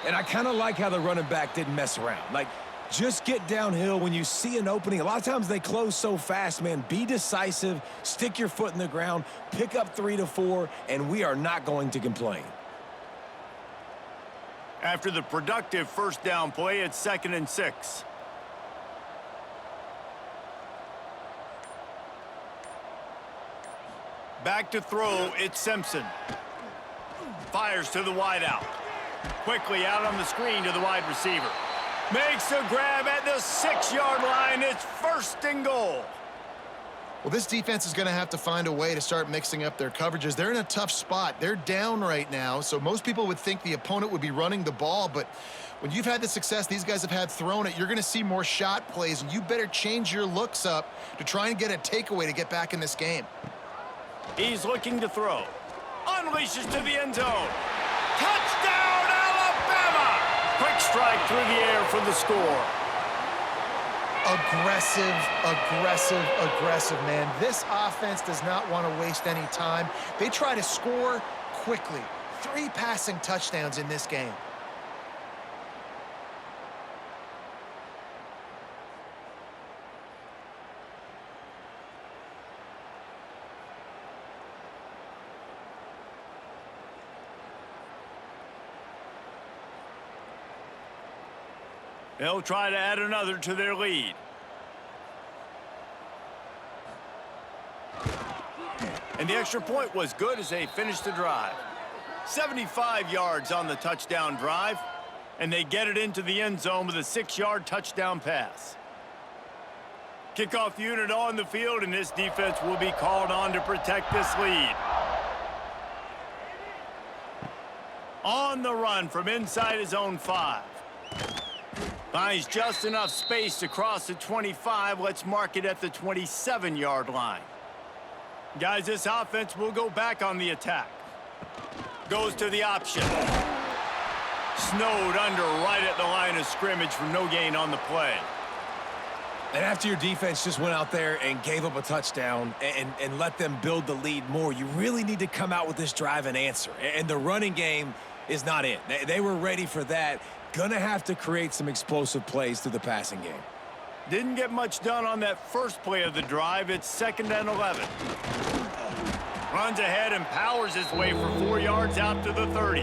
And I kind of like how the running back didn't mess around. Like, just get downhill when you see an opening. A lot of times they close so fast, man. Be decisive, stick your foot in the ground, pick up 3 to 4, and we are not going to complain. After the productive first down play, it's 2nd and 6. Back to throw, it's Simpson. Fires to the wideout. Quickly out on the screen to the wide receiver. Makes a grab at the 6-yard line. It's 1st and goal. Well, this defense is going to have to find a way to start mixing up their coverages. They're in a tough spot. They're down right now, so most people would think the opponent would be running the ball, but when you've had the success these guys have had throwing it, you're going to see more shot plays, and you better change your looks up to try and get a takeaway to get back in this game. He's looking to throw. Unleashes to the end zone. Touchdown, Alabama! Quick strike through the air for the score. Aggressive, aggressive, aggressive, man. This offense does not want to waste any time. They try to score quickly. 3 passing touchdowns in this game. They'll try to add another to their lead. And the extra point was good as they finished the drive. 75 yards on the touchdown drive, and they get it into the end zone with a 6-yard touchdown pass. Kickoff unit on the field, and this defense will be called on to protect this lead. On the run from inside his own 5. Finds just enough space to cross the 25. Let's mark it at the 27-yard line. Guys, this offense will go back on the attack. Goes to the option. Snowed under right at the line of scrimmage for no gain on the play. And after your defense just went out there and gave up a touchdown and let them build the lead more, you really need to come out with this drive and answer. And the running game is not it. They were ready for that. Gonna have to create some explosive plays through the passing game. Didn't get much done on that first play of the drive. It's 2nd and 11. Runs ahead and powers his way for 4 yards out to the 30.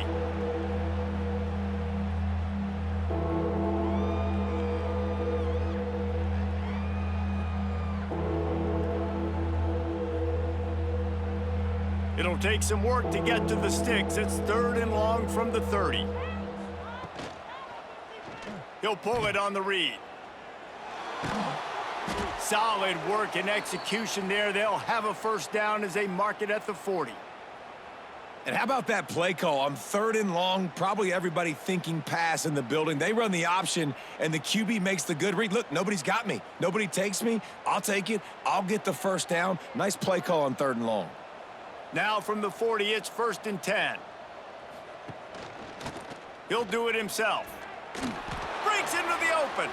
It'll take some work to get to the sticks. It's 3rd and long from the 30. He'll pull it on the read. Solid work and execution there. They'll have a 1st down as they mark it at the 40. And how about that play call on 3rd and long? Probably everybody thinking pass in the building. They run the option, and the QB makes the good read. Look, nobody's got me. Nobody takes me. I'll take it. I'll get the 1st down. Nice play call on 3rd and long. Now from the 40, it's 1st and 10. He'll do it himself. Breaks into the open.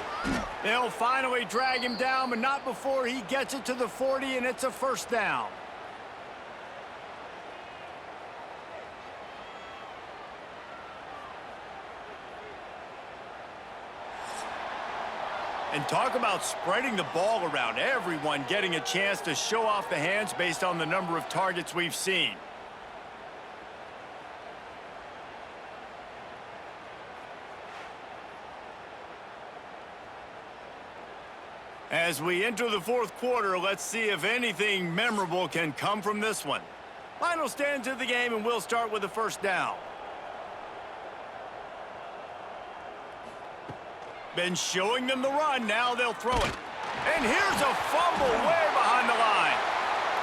They'll finally drag him down, but not before he gets it to the 40, and it's a 1st down. And talk about spreading the ball around. Everyone getting a chance to show off the hands based on the number of targets we've seen. As we enter the 4th quarter, let's see if anything memorable can come from this one. Final stands of the game, and we'll start with the 1st down. Been showing them the run. Now they'll throw it. And here's a fumble way behind the line.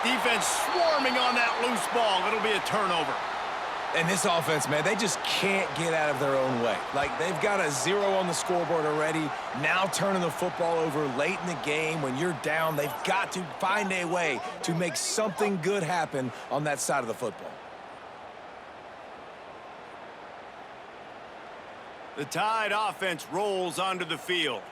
Defense swarming on that loose ball. It'll be a turnover. And this offense, man, they just can't get out of their own way. Like, they've got a 0 on the scoreboard already. Now turning the football over late in the game when you're down, they've got to find a way to make something good happen on that side of the football. The Tide offense rolls onto the field.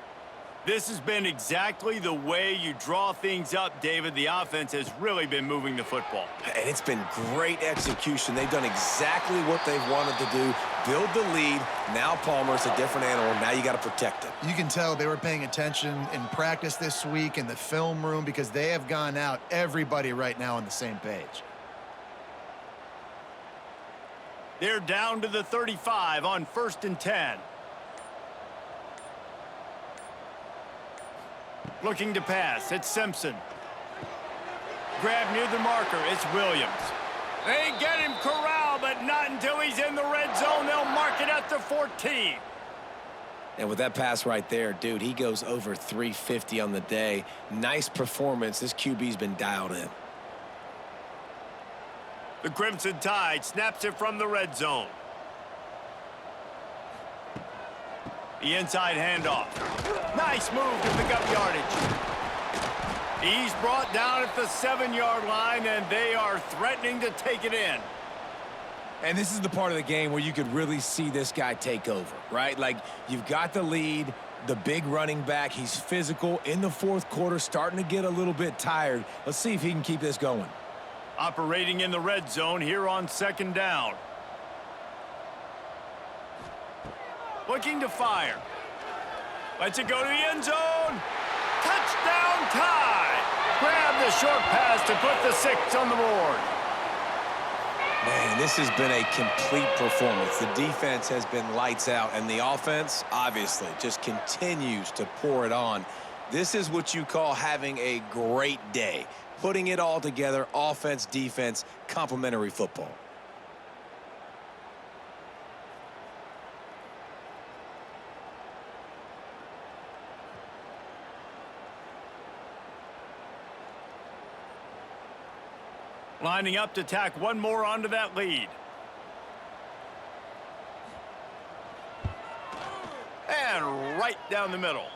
This has been exactly the way you draw things up, David. The offense has really been moving the football. And it's been great execution. They've done exactly what they've wanted to do. Build the lead. Now Palmer's a different animal. Now you got to protect him. You can tell they were paying attention in practice this week in the film room because they have gone out, everybody right now on the same page. They're down to the 35 on 1st and 10. Looking to pass. It's Simpson. grab near the marker. It's Williams. They get him corralled, but not until he's in the red zone. They'll mark it at the 14. And with that pass right there, dude, he goes over 350 on the day. Nice performance. This QB's been dialed in. The Crimson Tide snaps it from the red zone. The inside handoff. Nice move to pick up yardage. He's brought down at the 7-yard line, and they are threatening to take it in. And this is the part of the game where you could really see this guy take over, right? Like, you've got the lead, the big running back. He's physical in the fourth quarter, starting to get a little bit tired. Let's see if he can keep this going. Operating in the red zone here on 2nd down. Looking to fire. Lets it go to the end zone. Touchdown Tide! Grab the short pass to put the 6 on the board. Man, this has been a complete performance. The defense has been lights out, and the offense, obviously, just continues to pour it on. This is what you call having a great day. Putting it all together, offense, defense, complementary football. Lining up to tack one more onto that lead. And right down the middle.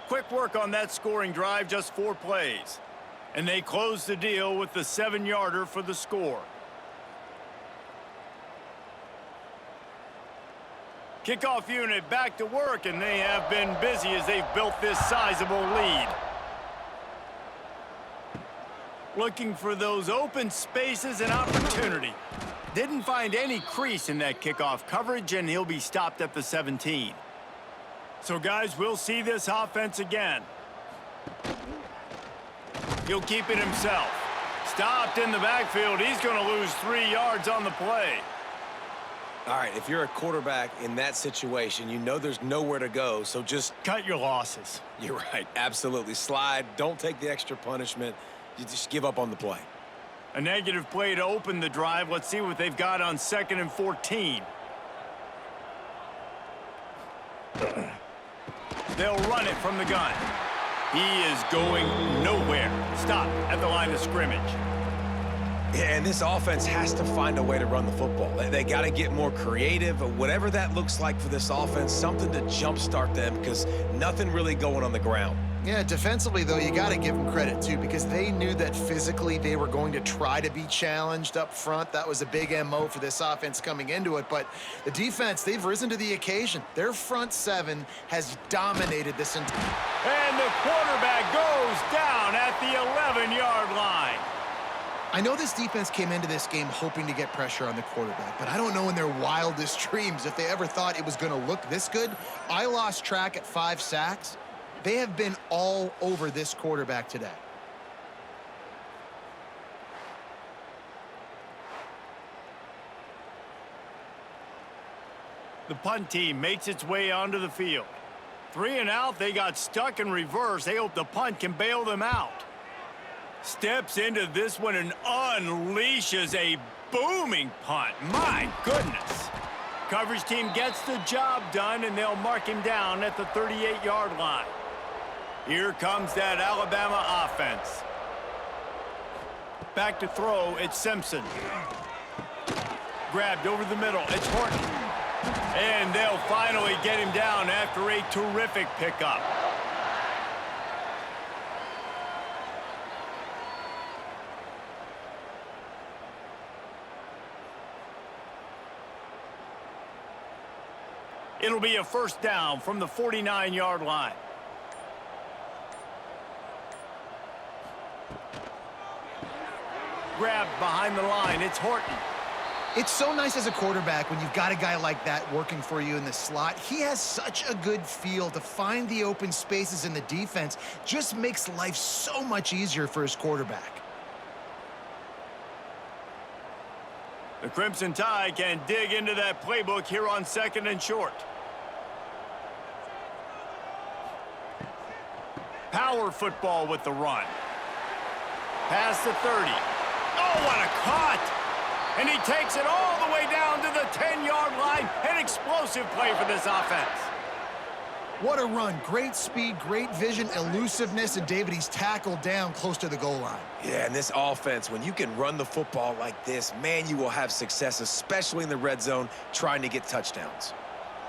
Quick work on that scoring drive, just 4 plays. And they close the deal with the 7-yarder for the score. Kickoff unit back to work, and they have been busy as they've built this sizable lead. Looking for those open spaces and opportunity. Didn't find any crease in that kickoff coverage, and he'll be stopped at the 17. So, guys, we'll see this offense again. He'll keep it himself. Stopped in the backfield. He's going to lose 3 yards on the play. All right, if you're a quarterback in that situation, you know there's nowhere to go, so just cut your losses. You're right. Absolutely. Slide. Don't take the extra punishment. You just give up on the play. A negative play to open the drive. Let's see what they've got on 2nd and 14. They'll run it from the gun. He is going nowhere. Stop at the line of scrimmage. Yeah, and this offense has to find a way to run the football. They got to get more creative, whatever that looks like for this offense, something to jumpstart them because nothing really going on the ground. Yeah, defensively, though, you got to give them credit, too, because they knew that physically they were going to try to be challenged up front. That was a big MO for this offense coming into it. But the defense, they've risen to the occasion. Their front 7 has dominated this entire... And the quarterback goes down at the 11-yard line. I know this defense came into this game hoping to get pressure on the quarterback, but I don't know in their wildest dreams if they ever thought it was going to look this good. I lost track at 5 sacks. They have been all over this quarterback today. The punt team makes its way onto the field. 3 and out, they got stuck in reverse. They hope the punt can bail them out. Steps into this one and unleashes a booming punt. My goodness. Coverage team gets the job done, and they'll mark him down at the 38-yard line. Here comes that Alabama offense. Back to throw, it's Simpson. Grabbed over the middle, it's Horton. And they'll finally get him down after a terrific pickup. It'll be a first down from the 49-yard line. Grabbed behind the line, it's Horton. It's so nice as a quarterback when you've got a guy like that working for you in the slot. He has such a good feel to find the open spaces in the defense. Just makes life so much easier for his quarterback. The Crimson Tide can dig into that playbook here on 2nd and short. Power football with the run. Past the 30. Oh, what a cut! And he takes it all the way down to the 10-yard line. An explosive play for this offense. What a run. Great speed, great vision, elusiveness, and David, he's tackled down close to the goal line. Yeah, and this offense, when you can run the football like this, man, you will have success, especially in the red zone, trying to get touchdowns.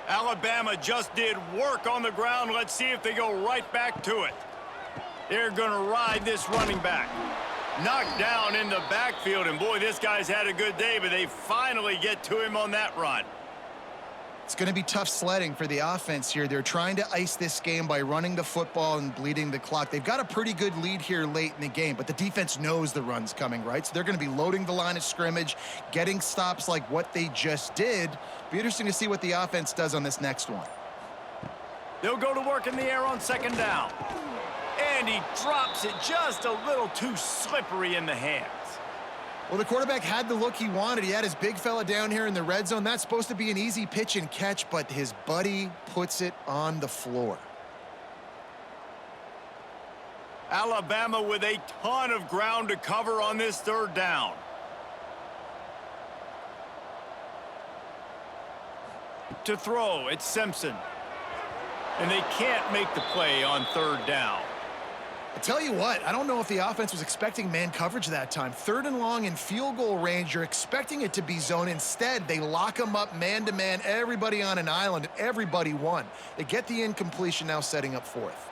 Alabama just did work on the ground. Let's see if they go right back to it. They're going to ride this running back. Knocked down in the backfield, and boy, this guy's had a good day, but they finally get to him on that run. It's going to be tough sledding for the offense here. They're trying to ice this game by running the football and bleeding the clock. They've got a pretty good lead here late in the game, but the defense knows the run's coming, right? So they're going to be loading the line of scrimmage, getting stops like what they just did. Be interesting to see what the offense does on this next one. They'll go to work in the air on second down. And he drops it just a little too slippery in the hands. Well, the quarterback had the look he wanted. He had his big fella down here in the red zone. That's supposed to be an easy pitch and catch, but his buddy puts it on the floor. Alabama with a ton of ground to cover on this third down. To throw, it's Simpson. And they can't make the play on third down. I tell you what, I don't know if the offense was expecting man coverage that time. Third and long in field goal range, you're expecting it to be zone. Instead, they lock them up man-to-man, everybody on an island, and everybody won. They get the incompletion, now setting up fourth.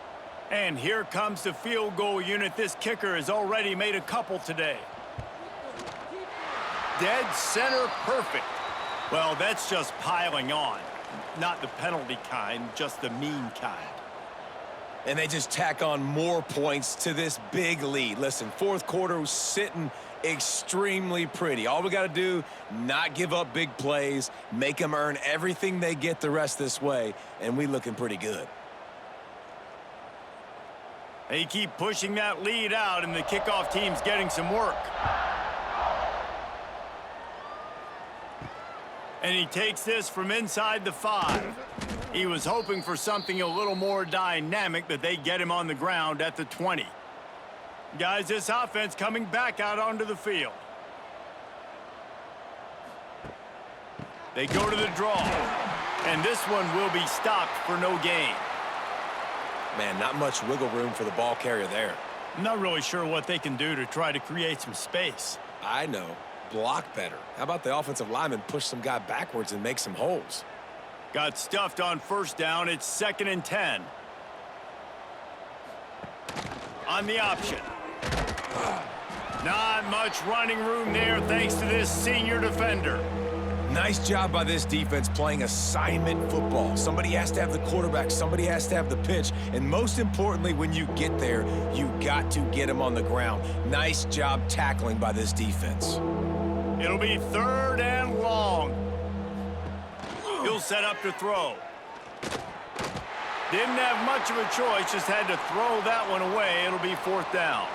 And here comes the field goal unit. This kicker has already made a couple today. Dead center perfect. Well, that's just piling on. Not the penalty kind, just the mean kind. And they just tack on more points to this big lead. Listen, fourth quarter was sitting extremely pretty. All we got to do, not give up big plays, make them earn everything they get the rest this way, and we looking pretty good. They keep pushing that lead out, and the kickoff team's getting some work. And he takes this from inside the 5. He was hoping for something a little more dynamic, but they get him on the ground at the 20. Guys, this offense coming back out onto the field. They go to the draw, and this one will be stopped for no gain. Man, not much wiggle room for the ball carrier there. I'm not really sure what they can do to try to create some space. I know. Block better. How about the offensive lineman push some guy backwards and make some holes? Got stuffed on first down. It's 2nd and 10. On the option. Not much running room there thanks to this senior defender. Nice job by this defense playing assignment football. Somebody has to have the quarterback, somebody has to have the pitch, and most importantly, when you get there, you got to get him on the ground. Nice job tackling by this defense. It'll be 3rd and long. He'll set up to throw. Didn't have much of a choice, just had to throw that one away. It'll be 4th down.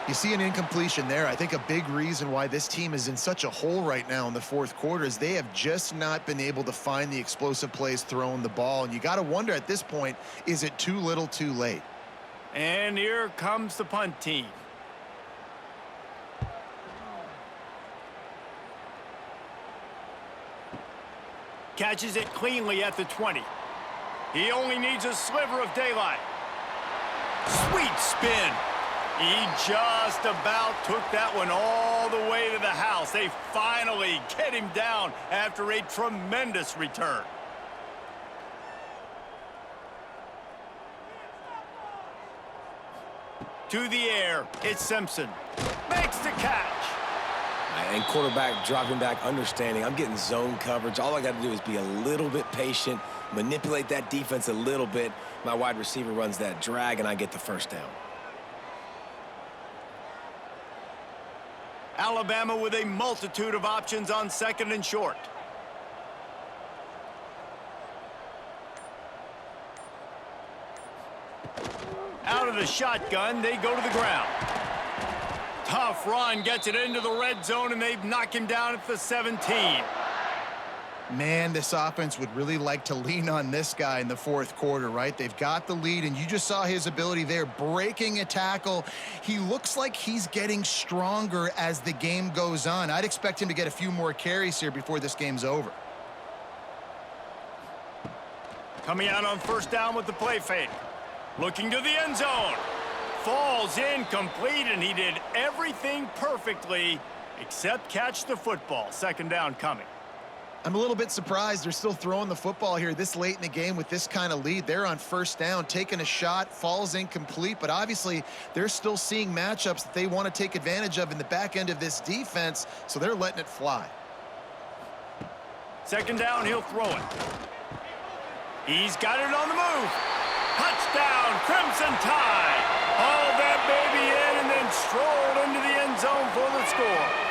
You see an incompletion there. I think a big reason why this team is in such a hole right now in the fourth quarter is they have just not been able to find the explosive plays throwing the ball. And you got to wonder at this point, is it too little too late? And here comes the punt team. Catches it cleanly at the 20. He only needs a sliver of daylight. Sweet spin. He just about took that one all the way to the house. They finally get him down after a tremendous return. To the air, it's Simpson. Makes the catch. And quarterback dropping back, understanding I'm getting zone coverage. All I got to do is be a little bit patient, manipulate that defense a little bit. My wide receiver runs that drag, and I get the first down. Alabama with a multitude of options on 2nd and short. Out of the shotgun, they go to the ground. Tough run, gets it into the red zone, and they knock him down at the 17. Man, this offense would really like to lean on this guy in the fourth quarter, right? They've got the lead, and you just saw his ability there, breaking a tackle. He looks like he's getting stronger as the game goes on. I'd expect him to get a few more carries here before this game's over. Coming out on first down with the play fake. Looking to the end zone. Falls incomplete, and he did everything perfectly except catch the football. Second down coming. I'm a little bit surprised they're still throwing the football here this late in the game with this kind of lead. They're on first down, taking a shot, falls incomplete, but obviously they're still seeing matchups that they want to take advantage of in the back end of this defense, so they're letting it fly. Second down, he'll throw it. He's got it on the move. Touchdown, Crimson Tide. Hauled that baby in and then strolled into the end zone for the score.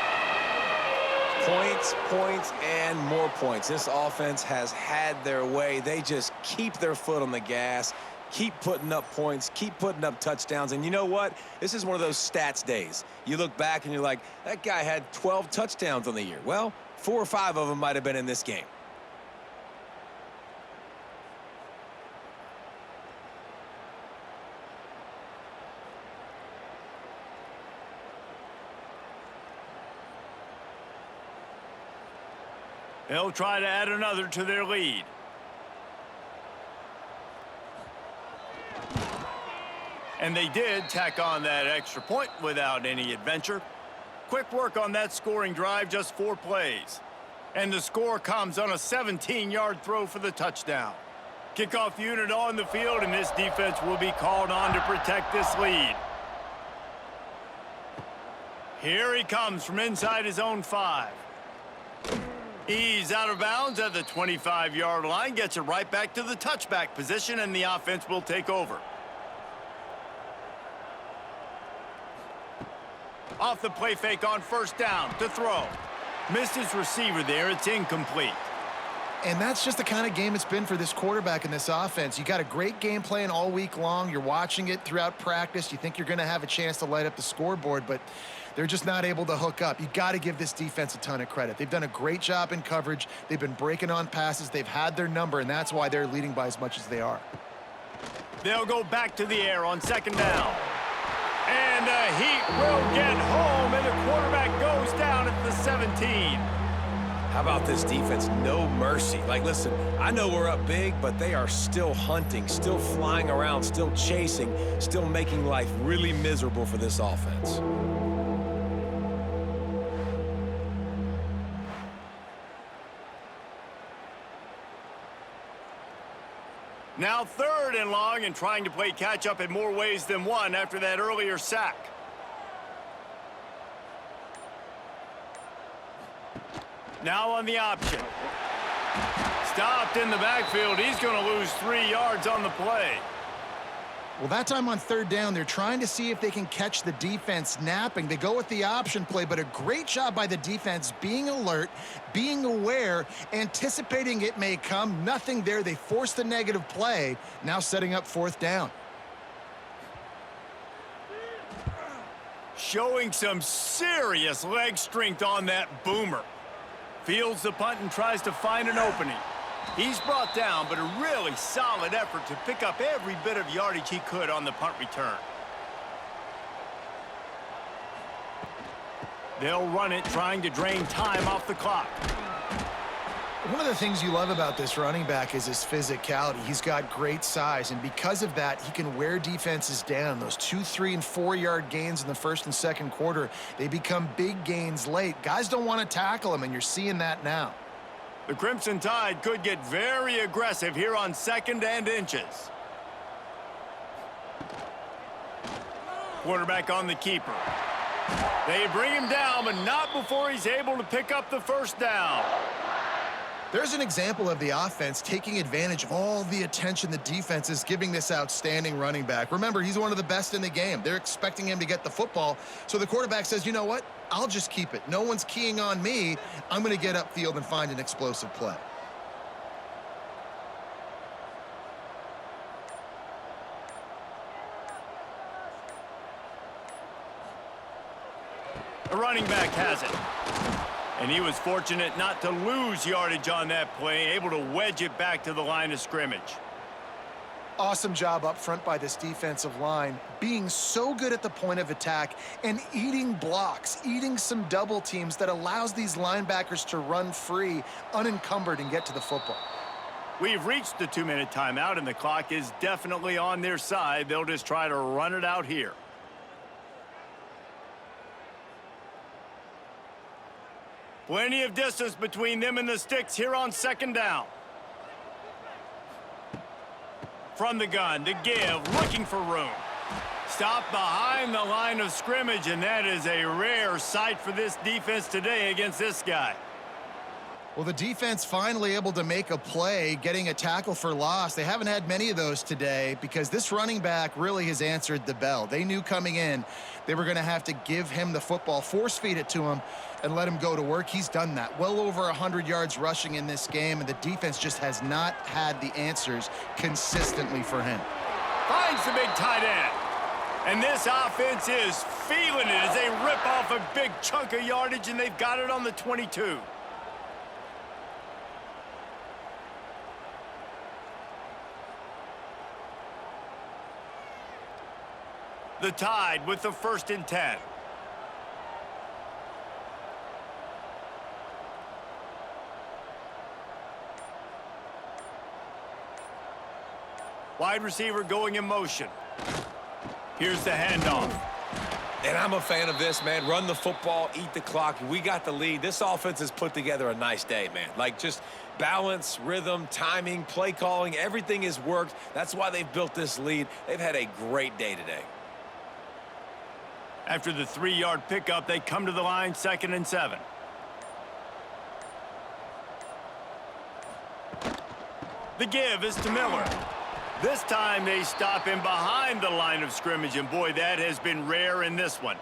Points, points, and more points. This offense has had their way. They just keep their foot on the gas, keep putting up points, keep putting up touchdowns. And you know what? This is one of those stats days. You look back and you're like, that guy had 12 touchdowns on the year. Well, 4 or 5 of them might have been in this game. They'll try to add another to their lead. And they did tack on that extra point without any adventure. Quick work on that scoring drive, just 4 plays. And the score comes on a 17-yard throw for the touchdown. Kickoff unit on the field, and this defense will be called on to protect this lead. Here he comes from inside his own 5. He's out of bounds at the 25-yard line, gets it right back to the touchback position, and the offense will take over. Off the play fake on first down to throw. Missed his receiver there. It's incomplete. And that's just the kind of game it's been for this quarterback in this offense. You got a great game plan all week long. You're watching it throughout practice. You think you're going to have a chance to light up the scoreboard, but they're just not able to hook up. You got to give this defense a ton of credit. They've done a great job in coverage. They've been breaking on passes. They've had their number, and that's why they're leading by as much as they are. They'll go back to the air on second down. And the Heat will get home, and the quarterback goes down at the 17. How about this defense? No mercy. Like, listen, I know we're up big, but they are still hunting, still flying around, still chasing, still making life really miserable for this offense. Now 3rd and long, and trying to play catch-up in more ways than one after that earlier sack. Now on the option. Stopped in the backfield. He's going to lose 3 yards on the play. Well, that time on 3rd down, they're trying to see if they can catch the defense napping. They go with the option play, but a great job by the defense being alert, being aware, anticipating it may come. Nothing there. They force the negative play, now setting up 4th down. Showing some serious leg strength on that boomer. Fields the punt and tries to find an opening. He's brought down, but a really solid effort to pick up every bit of yardage he could on the punt return. They'll run it, trying to drain time off the clock. One of the things you love about this running back is his physicality. He's got great size, and because of that, he can wear defenses down. Those 2, 3, and 4-yard gains in the 1st and 2nd quarter, they become big gains late. Guys don't want to tackle him, and you're seeing that now. The Crimson Tide could get very aggressive here on 2nd and inches. Quarterback on the keeper. They bring him down, but not before he's able to pick up the 1st down. There's an example of the offense taking advantage of all the attention the defense is giving this outstanding running back. Remember, he's one of the best in the game. They're expecting him to get the football, so the quarterback says, you know what? I'll just keep it. No one's keying on me. I'm going to get upfield and find an explosive play. The running back has it. And he was fortunate not to lose yardage on that play, able to wedge it back to the line of scrimmage. Awesome job up front by this defensive line, being so good at the point of attack and eating blocks, eating some double teams that allows these linebackers to run free, unencumbered, and get to the football. We've reached the 2-minute timeout, and the clock is definitely on their side. They'll just try to run it out here. Plenty of distance between them and the sticks here on second down. From the gun, the give, looking for room. Stop behind the line of scrimmage, and that is a rare sight for this defense today against this guy. Well, the defense finally able to make a play, getting a tackle for loss. They haven't had many of those today because this running back really has answered the bell. They knew coming in they were going to have to give him the football, force feed it to him, and let him go to work. He's done that. Well over 100 yards rushing in this game, and the defense just has not had the answers consistently for him. Finds the big tight end. And this offense is feeling it as they rip off a big chunk of yardage, and they've got it on the 22. The Tide with the 1st and 10. Wide receiver going in motion. Here's the handoff. And I'm a fan of this, man. Run the football, eat the clock. We got the lead. This offense has put together a nice day, man. Like, just balance, rhythm, timing, play calling, everything has worked. That's why they've built this lead. They've had a great day today. After the 3-yard pickup, they come to the line, 2nd and 7. The give is to Miller. This time they stop him behind the line of scrimmage, and boy, that has been rare in this one.